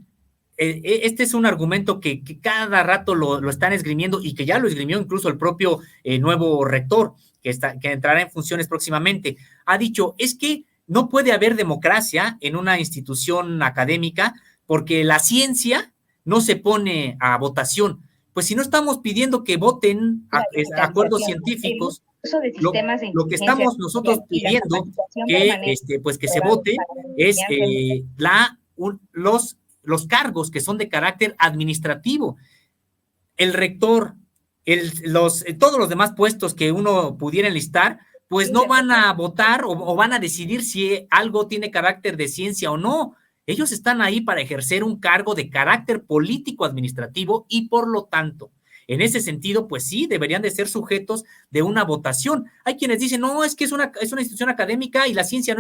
Speaker 2: este es un argumento que cada rato lo están esgrimiendo y que ya lo esgrimió incluso el propio nuevo rector, que entrará en funciones próximamente. Ha dicho, es que no puede haber democracia en una institución académica porque la ciencia no se pone a votación. Pues si no estamos pidiendo que voten acuerdos científicos, lo que estamos nosotros pidiendo que se vote es los cargos que son de carácter administrativo. El rector, todos los demás puestos que uno pudiera enlistar, pues no van a votar o van a decidir si algo tiene carácter de ciencia o no. Ellos están ahí para ejercer un cargo de carácter político administrativo y por lo tanto, en ese sentido, pues sí, deberían de ser sujetos de una votación. Hay quienes dicen, no, es que es una institución académica y la ciencia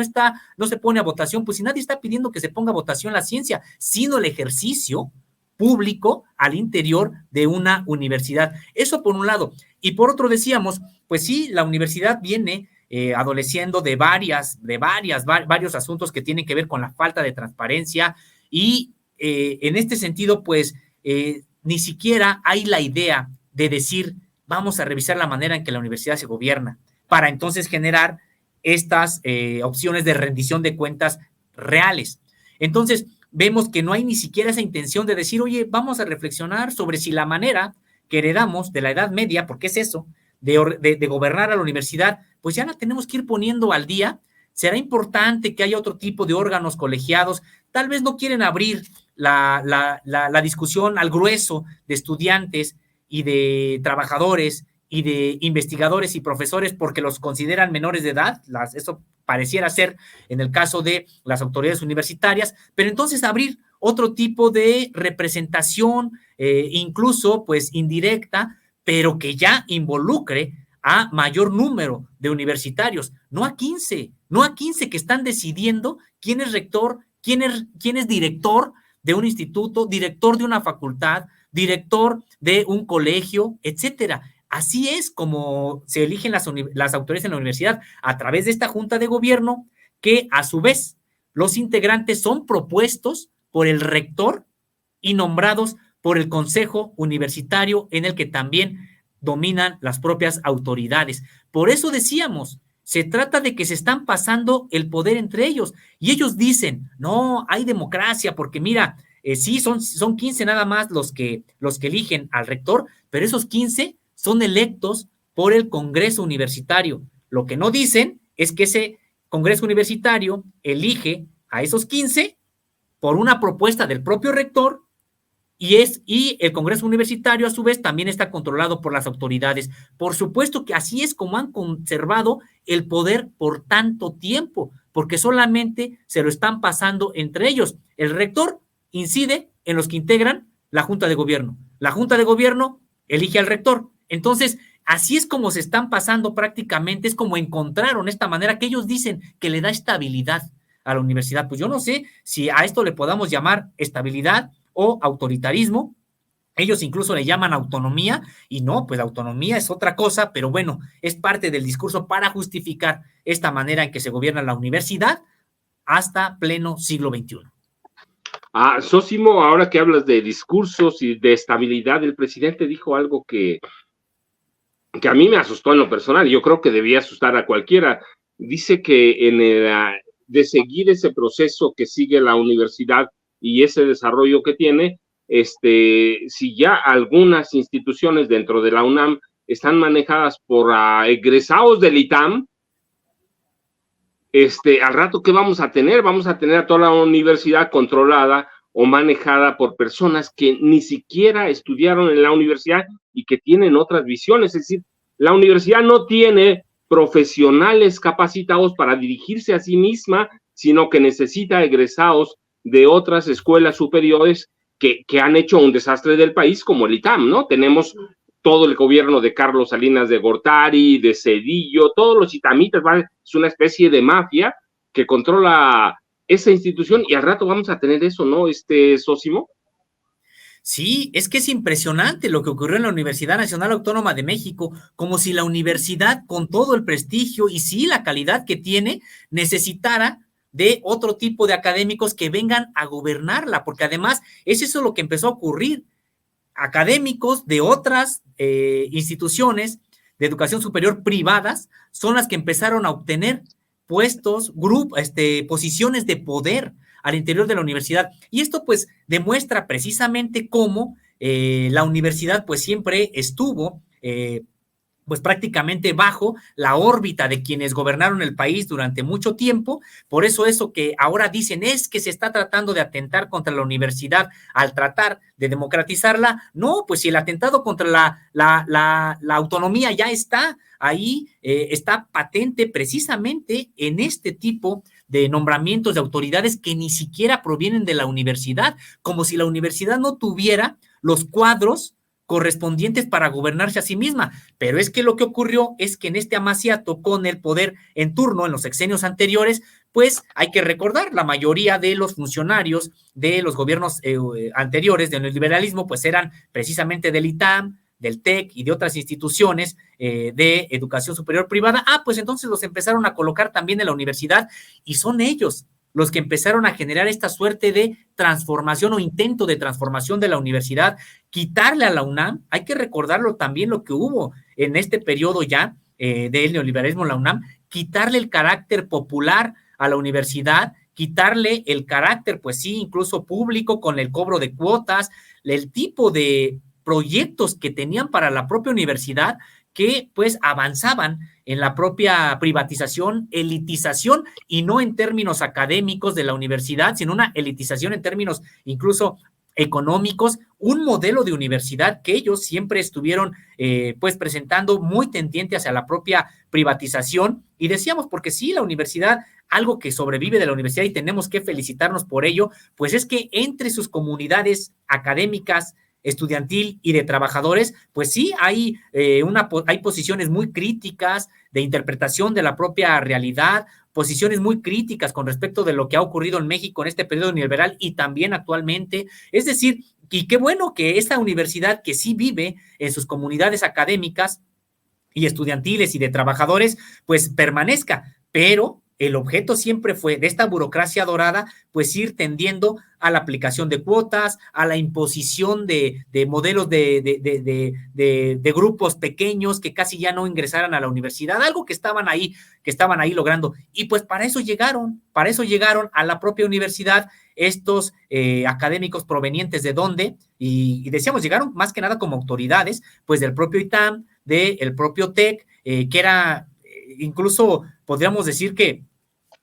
Speaker 2: no se pone a votación. Pues si nadie está pidiendo que se ponga a votación la ciencia, sino el ejercicio público al interior de una universidad. Eso por un lado. Y por otro decíamos, pues sí, la universidad viene adoleciendo de varios asuntos que tienen que ver con la falta de transparencia y en este sentido, pues ni siquiera hay la idea de decir, vamos a revisar la manera en que la universidad se gobierna, para entonces generar estas opciones de rendición de cuentas reales. Entonces, vemos que no hay ni siquiera esa intención de decir, oye, vamos a reflexionar sobre si la manera que heredamos de la Edad Media, porque es eso, de gobernar a la universidad, pues ya la tenemos que ir poniendo al día. Será importante que haya otro tipo de órganos colegiados. Tal vez no quieren abrir la discusión al grueso de estudiantes y de trabajadores y de investigadores y profesores porque los consideran menores de edad, eso pareciera ser en el caso de las autoridades universitarias, pero entonces abrir otro tipo de representación, incluso pues indirecta, pero que ya involucre a mayor número de universitarios, no a 15 que están decidiendo quién es rector, quién es director de un instituto, director de una facultad, director de un colegio, etcétera. Así es como se eligen las autoridades en la universidad, a través de esta junta de gobierno, que a su vez los integrantes son propuestos por el rector y nombrados por el consejo universitario, en el que también dominan las propias autoridades. Por eso decíamos, se trata de que se están pasando el poder entre ellos, y ellos dicen, no, hay democracia, porque mira, sí, son 15 nada más los que eligen al rector, pero esos 15 son electos por el Congreso Universitario. Lo que no dicen es que ese Congreso Universitario elige a esos 15 por una propuesta del propio rector y el Congreso Universitario a su vez también está controlado por las autoridades. Por supuesto que así es como han conservado el poder por tanto tiempo, porque solamente se lo están pasando entre ellos. El rector incide en los que integran la Junta de Gobierno. La Junta de Gobierno elige al rector. Entonces, así es como se están pasando prácticamente, es como encontraron esta manera que ellos dicen que le da estabilidad a la universidad. Pues yo no sé si a esto le podamos llamar estabilidad o autoritarismo. Ellos incluso le llaman autonomía y no, pues la autonomía es otra cosa, pero bueno, es parte del discurso para justificar esta manera en que se gobierna la universidad hasta pleno siglo XXI.
Speaker 1: Sósimo, ahora que hablas de discursos y de estabilidad, el presidente dijo algo que a mí me asustó en lo personal, yo creo que debía asustar a cualquiera. Dice que de seguir ese proceso que sigue la universidad y ese desarrollo que tiene, si ya algunas instituciones dentro de la UNAM están manejadas por egresados del ITAM, al rato, ¿qué vamos a tener? Vamos a tener a toda la universidad controlada o manejada por personas que ni siquiera estudiaron en la universidad y que tienen otras visiones. Es decir, la universidad no tiene profesionales capacitados para dirigirse a sí misma, sino que necesita egresados de otras escuelas superiores que han hecho un desastre del país, como el ITAM, ¿no? Tenemos todo el gobierno de Carlos Salinas de Gortari, de Cedillo, todos los itamitas, ¿vale? Es una especie de mafia que controla esa institución y al rato vamos a tener eso, ¿no? Sósimo.
Speaker 2: Sí, es que es impresionante lo que ocurrió en la Universidad Nacional Autónoma de México, como si la universidad, con todo el prestigio y sí la calidad que tiene, necesitara de otro tipo de académicos que vengan a gobernarla, porque además es eso lo que empezó a ocurrir. Académicos de otras instituciones de educación superior privadas son las que empezaron a obtener puestos, posiciones de poder al interior de la universidad. Y esto pues demuestra precisamente cómo la universidad pues siempre estuvo pues prácticamente bajo la órbita de quienes gobernaron el país durante mucho tiempo. Por eso que ahora dicen es que se está tratando de atentar contra la universidad al tratar de democratizarla. No, pues si el atentado contra la autonomía ya está ahí, está patente precisamente en este tipo de nombramientos de autoridades que ni siquiera provienen de la universidad, como si la universidad no tuviera los cuadros correspondientes para gobernarse a sí misma. Pero es que lo que ocurrió es que en este amaciato con el poder en turno en los sexenios anteriores, pues hay que recordar, la mayoría de los funcionarios de los gobiernos anteriores del neoliberalismo, pues eran precisamente del ITAM, del TEC y de otras instituciones de educación superior privada. Pues entonces los empezaron a colocar también en la universidad y son ellos los que empezaron a generar esta suerte de transformación o intento de transformación de la universidad, quitarle a la UNAM. Hay que recordarlo también lo que hubo en este periodo ya del neoliberalismo en la UNAM, quitarle el carácter popular a la universidad, quitarle el carácter, pues sí, incluso público con el cobro de cuotas, el tipo de proyectos que tenían para la propia universidad que pues avanzaban en la propia privatización, elitización, y no en términos académicos de la universidad, sino una elitización en términos incluso económicos, un modelo de universidad que ellos siempre estuvieron pues presentando muy tendiente hacia la propia privatización. Y decíamos, porque sí, la universidad, algo que sobrevive de la universidad y tenemos que felicitarnos por ello, pues es que entre sus comunidades académicas, estudiantil y de trabajadores, pues sí, hay posiciones muy críticas de interpretación de la propia realidad, posiciones muy críticas con respecto de lo que ha ocurrido en México en este periodo neoliberal y también actualmente. Es decir, y qué bueno que esta universidad que sí vive en sus comunidades académicas y estudiantiles y de trabajadores, pues permanezca, pero el objeto siempre fue de esta burocracia dorada, pues ir tendiendo a la aplicación de cuotas, a la imposición de modelos de grupos pequeños que casi ya no ingresaran a la universidad, algo que estaban ahí logrando. Y pues para eso llegaron a la propia universidad estos académicos provenientes de dónde, y decíamos, llegaron más que nada como autoridades, pues del propio ITAM, del propio TEC, que era incluso podríamos decir que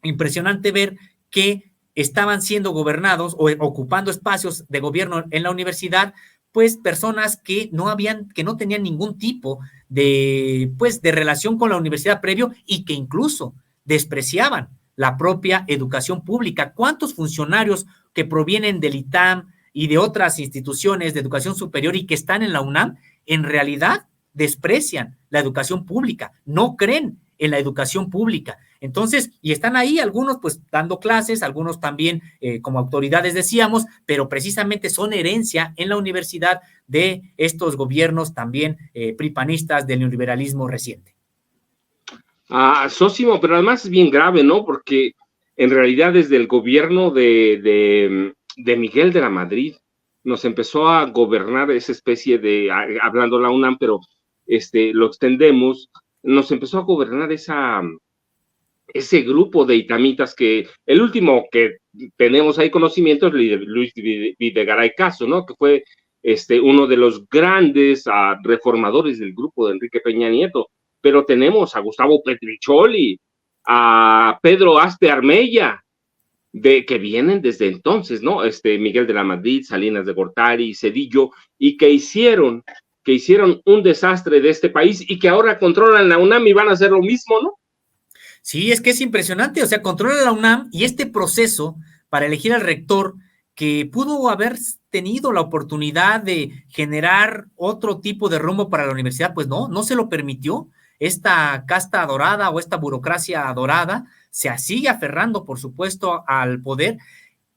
Speaker 2: impresionante ver que estaban siendo gobernados o ocupando espacios de gobierno en la universidad, pues personas que no tenían ningún tipo de relación con la universidad previo y que incluso despreciaban la propia educación pública. ¿Cuántos funcionarios que provienen del ITAM y de otras instituciones de educación superior y que están en la UNAM en realidad desprecian la educación pública, no creen en la educación pública? Entonces, y están ahí algunos pues dando clases, algunos también como autoridades decíamos, pero precisamente son herencia en la universidad de estos gobiernos también pripanistas del neoliberalismo reciente.
Speaker 1: Sósimo, pero además es bien grave, ¿no? Porque en realidad desde el gobierno de Miguel de la Madrid nos empezó a gobernar esa especie de, hablando la UNAM, pero lo extendemos, nos empezó a gobernar ese grupo de itamitas que el último que tenemos ahí conocimiento es Luis Videgaray Caso, ¿no? Que fue uno de los grandes reformadores del grupo de Enrique Peña Nieto. Pero tenemos a Gustavo Petricholi, a Pedro Aspe Armella, que vienen desde entonces, ¿no? Miguel de la Madrid, Salinas de Gortari, Cedillo, y que hicieron un desastre de este país y que ahora controlan la UNAM y van a hacer lo mismo, ¿no?
Speaker 2: Sí, es que es impresionante, o sea, controlan la UNAM y este proceso para elegir al rector que pudo haber tenido la oportunidad de generar otro tipo de rumbo para la universidad, pues no se lo permitió. Esta casta dorada o esta burocracia dorada se sigue aferrando, por supuesto, al poder.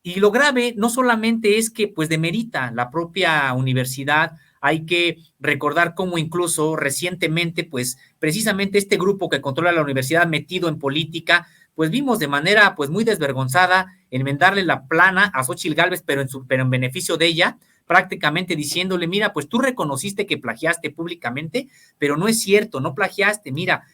Speaker 2: Y lo grave no solamente es que pues demerita la propia universidad, hay que recordar cómo incluso recientemente pues precisamente este grupo que controla la universidad metido en política, pues vimos de manera pues muy desvergonzada enmendarle la plana a Xóchitl Gálvez, pero en beneficio de ella, prácticamente diciéndole, mira, pues tú reconociste que plagiaste públicamente, pero no es cierto, no plagiaste, mira,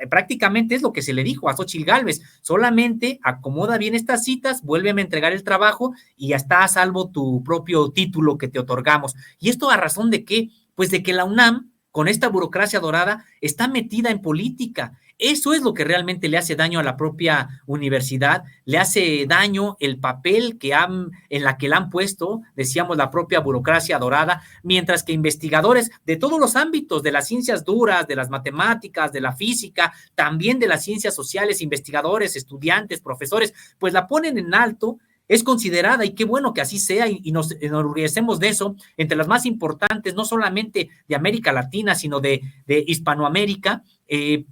Speaker 2: prácticamente es lo que se le dijo a Xóchitl Gálvez, solamente acomoda bien estas citas, vuélveme a entregar el trabajo y ya está a salvo tu propio título que te otorgamos. ¿Y esto a razón de qué? Pues de que la UNAM, con esta burocracia dorada, está metida en política. Eso es lo que realmente le hace daño a la propia universidad, le hace daño el papel en la que la han puesto, decíamos, la propia burocracia dorada, mientras que investigadores de todos los ámbitos, de las ciencias duras, de las matemáticas, de la física, también de las ciencias sociales, investigadores, estudiantes, profesores, pues la ponen en alto, es considerada, y qué bueno que así sea, y nos enorgullecemos de eso, entre las más importantes, no solamente de América Latina, sino de Hispanoamérica,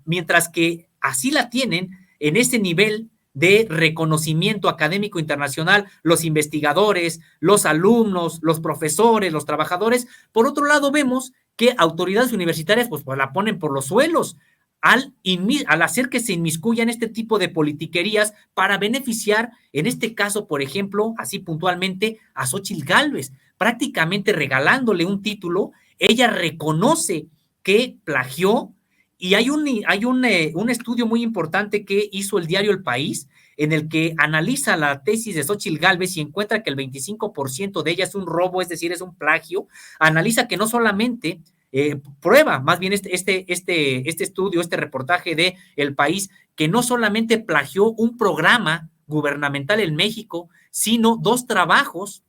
Speaker 2: mientras que así la tienen en ese nivel de reconocimiento académico internacional, los investigadores, los alumnos, los profesores, los trabajadores. Por otro lado, vemos que autoridades universitarias pues la ponen por los suelos al hacer que se inmiscuyan este tipo de politiquerías para beneficiar, en este caso, por ejemplo, así puntualmente, a Xóchitl Gálvez, prácticamente regalándole un título. Ella reconoce que plagió, y hay un estudio muy importante que hizo el diario El País, en el que analiza la tesis de Xóchitl Gálvez y encuentra que el 25% de ella es un robo, es decir, es un plagio. Analiza que no solamente prueba, más bien este estudio, este reportaje de El País, que no solamente plagió un programa gubernamental en México, sino 2 trabajos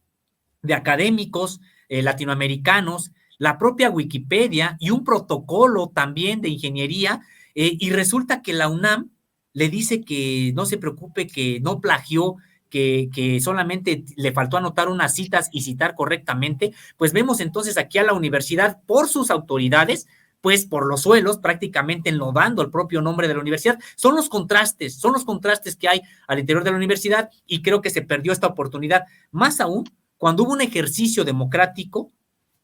Speaker 2: de académicos latinoamericanos, la propia Wikipedia y un protocolo también de ingeniería, y resulta que la UNAM le dice que no se preocupe, que no plagió, que solamente le faltó anotar unas citas y citar correctamente. Pues vemos entonces aquí a la universidad por sus autoridades, pues por los suelos, prácticamente enlodando el propio nombre de la universidad. Son los contrastes que hay al interior de la universidad, y creo que se perdió esta oportunidad, más aún cuando hubo un ejercicio democrático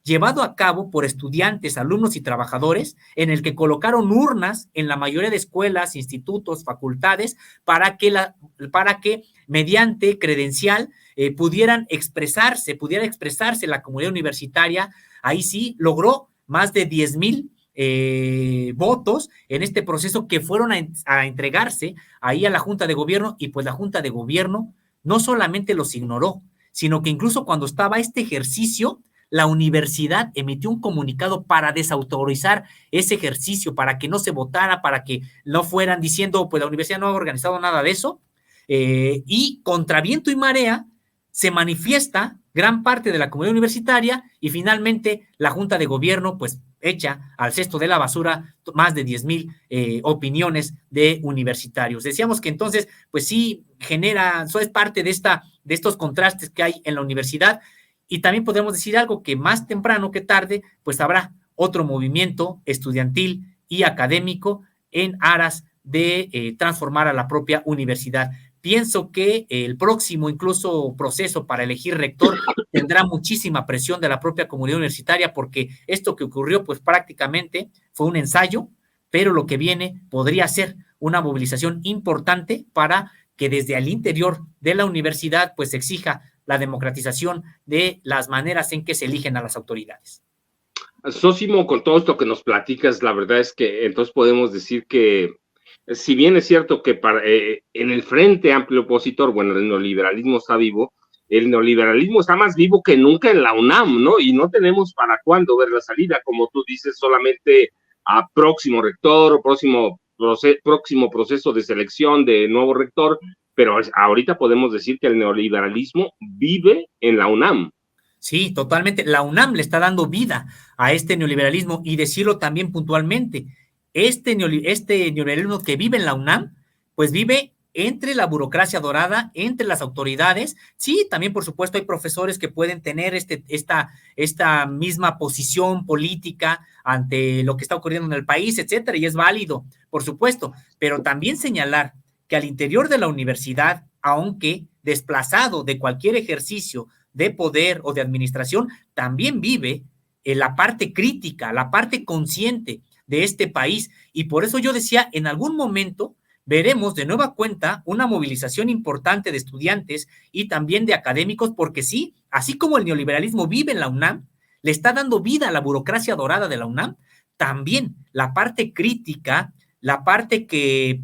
Speaker 2: llevado a cabo por estudiantes, alumnos y trabajadores, en el que colocaron urnas en la mayoría de escuelas, institutos, facultades, para que mediante credencial pudiera expresarse la comunidad universitaria. Ahí sí logró más de 10,000 votos en este proceso, que fueron a entregarse ahí a la Junta de Gobierno, y pues la Junta de Gobierno no solamente los ignoró, sino que incluso cuando estaba este ejercicio, la universidad emitió un comunicado para desautorizar ese ejercicio, para que no se votara, para que no fueran diciendo, pues la universidad no ha organizado nada de eso, y contra viento y marea se manifiesta gran parte de la comunidad universitaria, y finalmente la Junta de Gobierno pues echa al cesto de la basura más de 10,000 opiniones de universitarios. Decíamos que entonces pues sí genera, eso es parte de estos contrastes que hay en la universidad. Y también podemos decir algo, que más temprano que tarde, pues habrá otro movimiento estudiantil y académico en aras de transformar a la propia universidad. Pienso que el próximo incluso proceso para elegir rector tendrá muchísima presión de la propia comunidad universitaria, porque esto que ocurrió pues prácticamente fue un ensayo, pero lo que viene podría ser una movilización importante para que desde el interior de la universidad pues exija la democratización de las maneras en que se eligen a las autoridades.
Speaker 1: Sósimo, con todo esto que nos platicas, la verdad es que entonces podemos decir que, si bien es cierto que en el Frente Amplio Opositor, bueno, el neoliberalismo está vivo, el neoliberalismo está más vivo que nunca en la UNAM, ¿no? Y no tenemos para cuándo ver la salida, como tú dices, solamente a próximo rector o próximo proceso de selección de nuevo rector, pero ahorita podemos decir que el neoliberalismo vive en la UNAM.
Speaker 2: Sí, totalmente. La UNAM le está dando vida a este neoliberalismo, y decirlo también puntualmente, este neoliberalismo que vive en la UNAM, pues vive entre la burocracia dorada, entre las autoridades. Sí, también por supuesto hay profesores que pueden tener esta misma posición política ante lo que está ocurriendo en el país, etcétera, y es válido, por supuesto, pero también señalar que al interior de la universidad, aunque desplazado de cualquier ejercicio de poder o de administración, también vive en la parte crítica, la parte consciente de este país, y por eso yo decía, en algún momento veremos de nueva cuenta una movilización importante de estudiantes y también de académicos, porque sí, así como el neoliberalismo vive en la UNAM, le está dando vida a la burocracia dorada de la UNAM, también la parte crítica, la parte que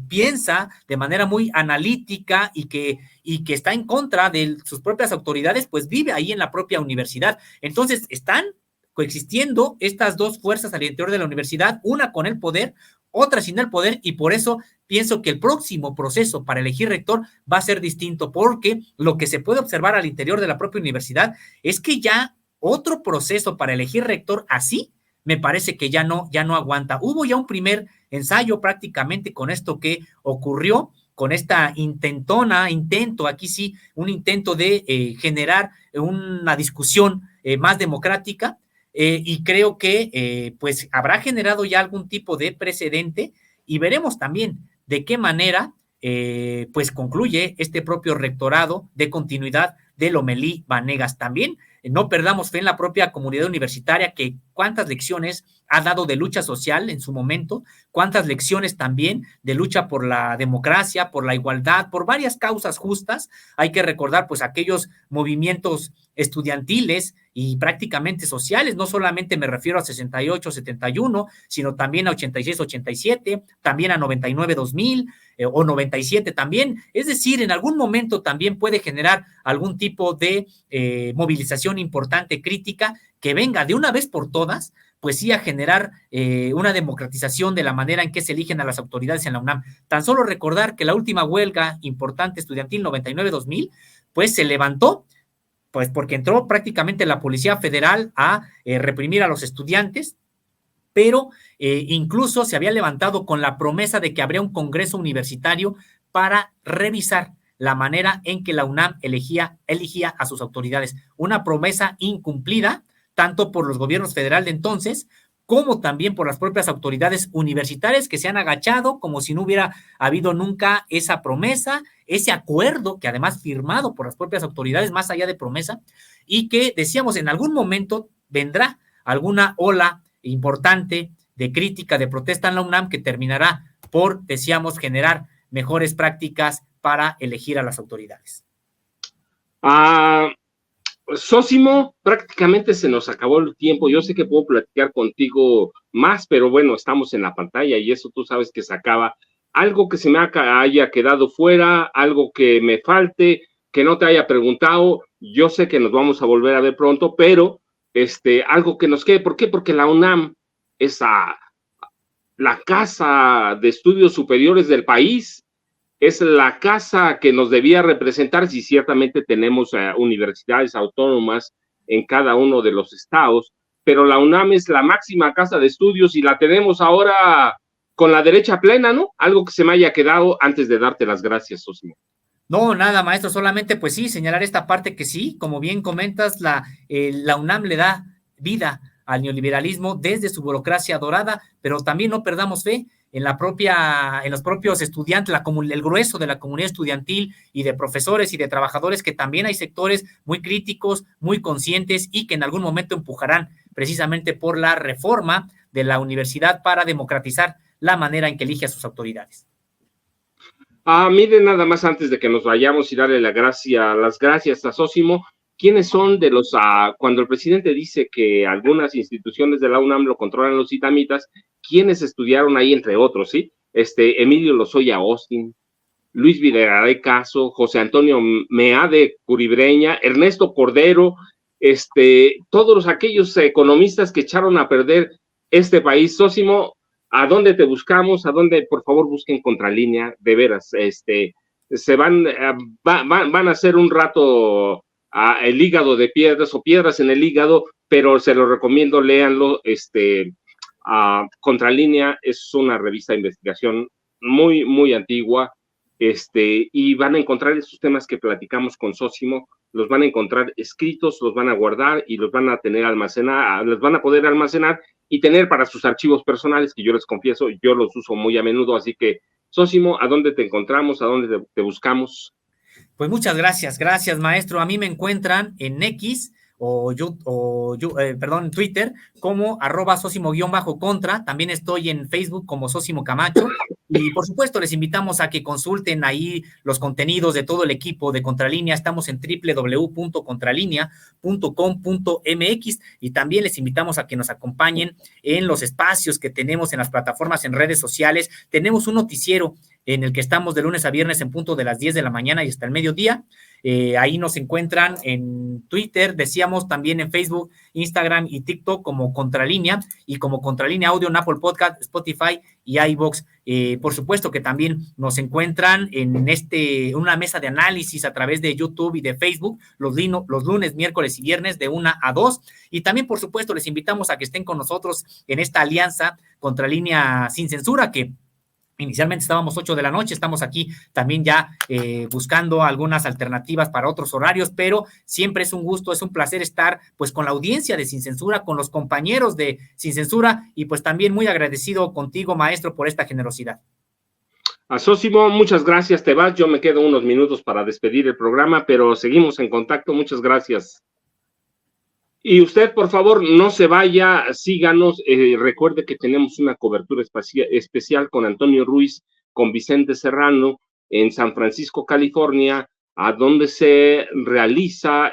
Speaker 2: piensa de manera muy analítica y que está en contra de sus propias autoridades, pues vive ahí en la propia universidad. Entonces, están coexistiendo estas dos fuerzas al interior de la universidad, una con el poder, otra sin el poder, y por eso pienso que el próximo proceso para elegir rector va a ser distinto, porque lo que se puede observar al interior de la propia universidad es que ya otro proceso para elegir rector así, me parece que ya no aguanta. Hubo ya un primer ensayo prácticamente con esto que ocurrió, con esta intento, aquí sí, un intento de generar una discusión más democrática, y creo que pues habrá generado ya algún tipo de precedente, y veremos también de qué manera pues concluye este propio rectorado de continuidad de Lomelí Vanegas. También no perdamos fe en la propia comunidad universitaria, que cuántas lecciones ha dado de lucha social en su momento, cuántas lecciones también de lucha por la democracia, por la igualdad, por varias causas justas. Hay que recordar pues aquellos movimientos estudiantiles y prácticamente sociales, no solamente me refiero a 68, 71, sino también a 86, 87, también a 99, 2000, o 97 también. Es decir, en algún momento también puede generar algún tipo de movilización importante, crítica, que venga de una vez por todas, pues sí, a generar una democratización de la manera en que se eligen a las autoridades en la UNAM. Tan solo recordar que la última huelga importante estudiantil 99-2000, pues se levantó, pues porque entró prácticamente la Policía Federal a reprimir a los estudiantes, pero incluso se había levantado con la promesa de que habría un congreso universitario para revisar la manera en que la UNAM elegía a sus autoridades. Una promesa incumplida, tanto por los gobiernos federales de entonces, como también por las propias autoridades universitarias, que se han agachado como si no hubiera habido nunca esa promesa, ese acuerdo que además firmado por las propias autoridades, más allá de promesa, y que decíamos en algún momento vendrá alguna ola importante de crítica, de protesta en la UNAM, que terminará por, decíamos, generar mejores prácticas para elegir a las autoridades.
Speaker 1: Sósimo, prácticamente se nos acabó el tiempo. Yo sé que puedo platicar contigo más, pero bueno, estamos en la pantalla y eso tú sabes que se acaba. Algo que se me haya quedado fuera, algo que me falte, que no te haya preguntado. Yo sé que nos vamos a volver a ver pronto, pero algo que nos quede. ¿Por qué? Porque la UNAM es la casa de estudios superiores del país. Es la casa que nos debía representar, si ciertamente tenemos universidades autónomas en cada uno de los estados, pero la UNAM es la máxima casa de estudios y la tenemos ahora con la derecha plena, ¿no? Algo que se me haya quedado antes de darte las gracias, Sosimo.
Speaker 2: No, nada, maestro, solamente pues sí, señalar esta parte que sí, como bien comentas, la UNAM le da vida al neoliberalismo desde su burocracia dorada, pero también no perdamos fe en los propios estudiantes, el grueso de la comunidad estudiantil y de profesores y de trabajadores, que también hay sectores muy críticos, muy conscientes y que en algún momento empujarán precisamente por la reforma de la universidad para democratizar la manera en que elige a sus autoridades.
Speaker 1: Miren, nada más antes de que nos vayamos y darle las gracias a Sósimo, ¿quiénes son de los, cuando el presidente dice que algunas instituciones de la UNAM lo controlan los itamitas, quiénes estudiaron ahí, entre otros, sí? Emilio Lozoya Austin, Luis Videgaray Caso, José Antonio Meade Curibreña, Ernesto Cordero, todos aquellos economistas que echaron a perder este país. Sósimo, ¿a dónde te buscamos? ¿A dónde? Por favor, busquen Contralínea, de veras. Se van a hacer un rato el hígado de piedras o piedras en el hígado, pero se lo recomiendo, léanlo. Contralínea es una revista de investigación muy, muy antigua, y van a encontrar esos temas que platicamos con Sósimo, los van a encontrar escritos, los van a guardar y los van a tener los van a poder almacenar y tener para sus archivos personales, que yo les confieso, yo los uso muy a menudo. Así que, Sósimo, ¿a dónde te encontramos? ¿A dónde te buscamos?
Speaker 2: Pues muchas gracias, maestro. A mí me encuentran en X Twitter como @Sósimo_contra. También estoy en Facebook como Sósimo Camacho. Y por supuesto, les invitamos a que consulten ahí los contenidos de todo el equipo de Contralínea. Estamos en www.contralinea.com.mx y también les invitamos a que nos acompañen en los espacios que tenemos en las plataformas, en redes sociales. Tenemos un noticiero en el que estamos de lunes a viernes en punto de las 10 de la mañana y hasta el mediodía. Ahí nos encuentran en Twitter, decíamos, también en Facebook, Instagram y TikTok como Contralínea, y como Contralínea Audio en Apple Podcast, Spotify y iVoox. Por supuesto que también nos encuentran en una mesa de análisis a través de YouTube y de Facebook los lunes, miércoles y viernes de 1 a 2. Y también, por supuesto, les invitamos a que estén con nosotros en esta alianza Contralínea Sin Censura, que inicialmente estábamos 8 de la noche, estamos aquí también ya buscando algunas alternativas para otros horarios, pero siempre es un gusto, es un placer estar pues con la audiencia de Sin Censura, con los compañeros de Sin Censura, y pues también muy agradecido contigo, maestro, por esta generosidad.
Speaker 1: A Sósimo, muchas gracias, te vas, yo me quedo unos minutos para despedir el programa, pero seguimos en contacto, muchas gracias. Y usted, por favor, no se vaya, síganos, recuerde que tenemos una cobertura especial con Antonio Ruiz, con Vicente Serrano, en San Francisco, California, a donde se realiza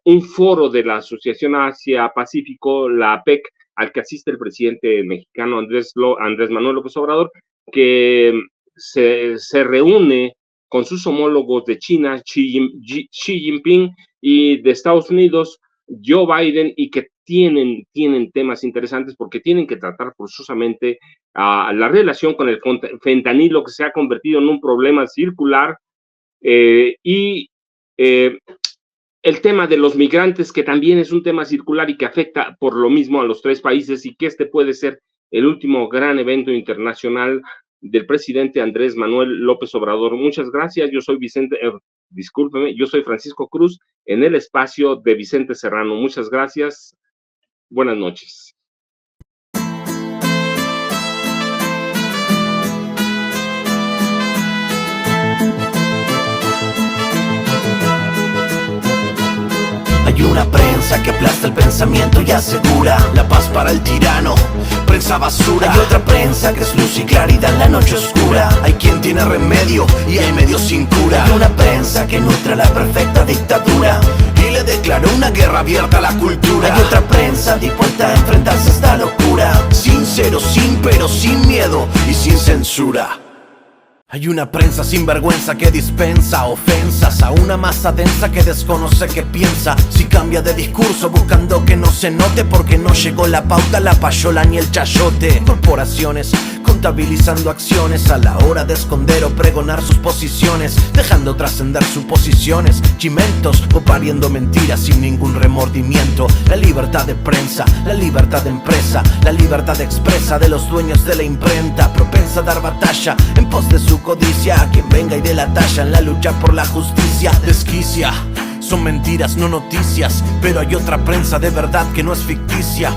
Speaker 1: un foro de la Asociación Asia-Pacífico, la APEC, al que asiste el presidente mexicano Andrés Manuel López Obrador, que se reúne con sus homólogos de China, Xi Jinping, y de Estados Unidos, Joe Biden, y que tienen temas interesantes porque tienen que tratar forzosamente la relación con el fentanilo, que se ha convertido en un problema circular, y el tema de los migrantes, que también es un tema circular y que afecta por lo mismo a los tres países, y que puede ser el último gran evento internacional del presidente Andrés Manuel López Obrador. Muchas gracias, yo soy yo soy Francisco Cruz, en el espacio de Vicente Serrano. Muchas gracias, buenas noches.
Speaker 3: Hay una prensa que aplasta el pensamiento y asegura la paz para el tirano, prensa basura. Hay otra prensa que es luz y claridad en la noche oscura. Hay quien tiene remedio y hay medio sin cura. Hay una prensa que nutre la perfecta dictadura y le declaró una guerra abierta a la cultura. Hay otra prensa dispuesta a enfrentarse a esta locura, sincero, sin pero, sin miedo y sin censura. Hay una prensa sin vergüenza que dispensa ofensas a una masa densa que desconoce qué piensa. Si cambia de discurso buscando que no se note, porque no llegó la pauta, la payola ni el chayote. Corporaciones contabilizando acciones a la hora de esconder o pregonar sus posiciones, dejando trascender suposiciones, chimentos o pariendo mentiras sin ningún remordimiento. La libertad de prensa, la libertad de empresa, la libertad expresa de los dueños de la imprenta, propensa a dar batalla en pos de su codicia a quien venga y dé la talla en la lucha por la justicia. Desquicia, son mentiras, no noticias, pero hay otra prensa de verdad que no es ficticia.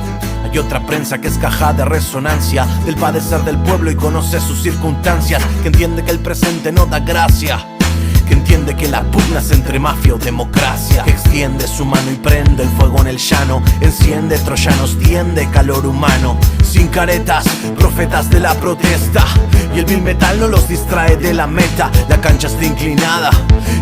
Speaker 3: Hay otra prensa que es caja de resonancia del padecer del pueblo y conoce sus circunstancias, que entiende que el presente no da gracia, que entiende que la pugna es entre mafia o democracia, que extiende su mano y prende el fuego en el llano, enciende troyanos, tiende calor humano, sin caretas, profetas de la protesta, y el vil metal no los distrae de la meta. La cancha está inclinada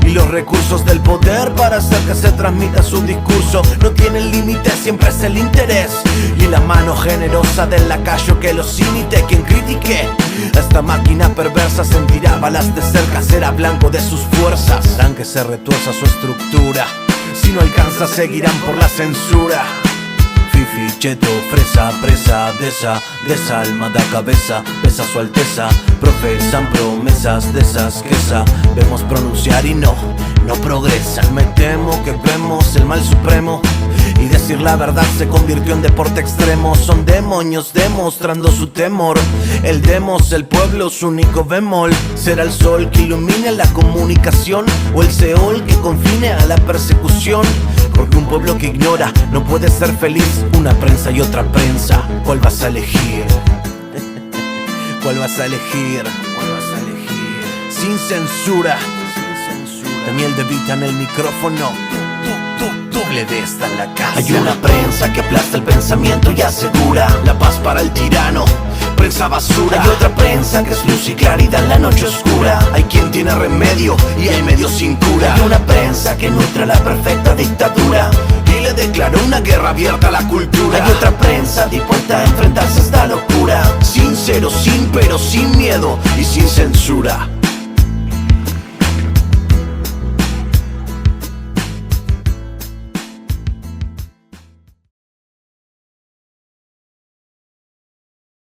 Speaker 3: y los recursos del poder para hacer que se transmita su discurso no tienen límite, siempre es el interés y la mano generosa del lacayo que los imite. Quien critique a esta máquina perversa sentirá balas de cerca, será blanco de sus fuerzas, harán que se retuerza su estructura. Si no alcanza seguirán por la censura. Fifi, cheto, fresa, presa, desalmada cabeza, besa su alteza, profesan promesas de esas que vemos pronunciar y no progresan. Me temo que vemos el mal supremo Y decir la verdad se convirtió en deporte extremo. Son demonios demostrando su temor. El demos, el pueblo, su único bemol. ¿Será el sol que ilumine la comunicación? ¿O el Seol que confine a la persecución? Porque un pueblo que ignora no puede ser feliz. Una prensa y otra prensa, ¿cuál vas a elegir? ¿Cuál vas a elegir? ¿Cuál vas a elegir? Sin censura, Daniel De Vita en el micrófono. Doble D está en la casa. Hay una prensa que aplasta el pensamiento y asegura la paz para el tirano, prensa basura. Hay otra prensa que es luz y claridad en la noche oscura. Hay quien tiene remedio y hay medios sin cura. Hay una prensa que nutre la perfecta dictadura y le declaró una guerra abierta a la cultura. Hay otra prensa dispuesta a enfrentarse a esta locura, sincero, sin pero, sin miedo y sin censura.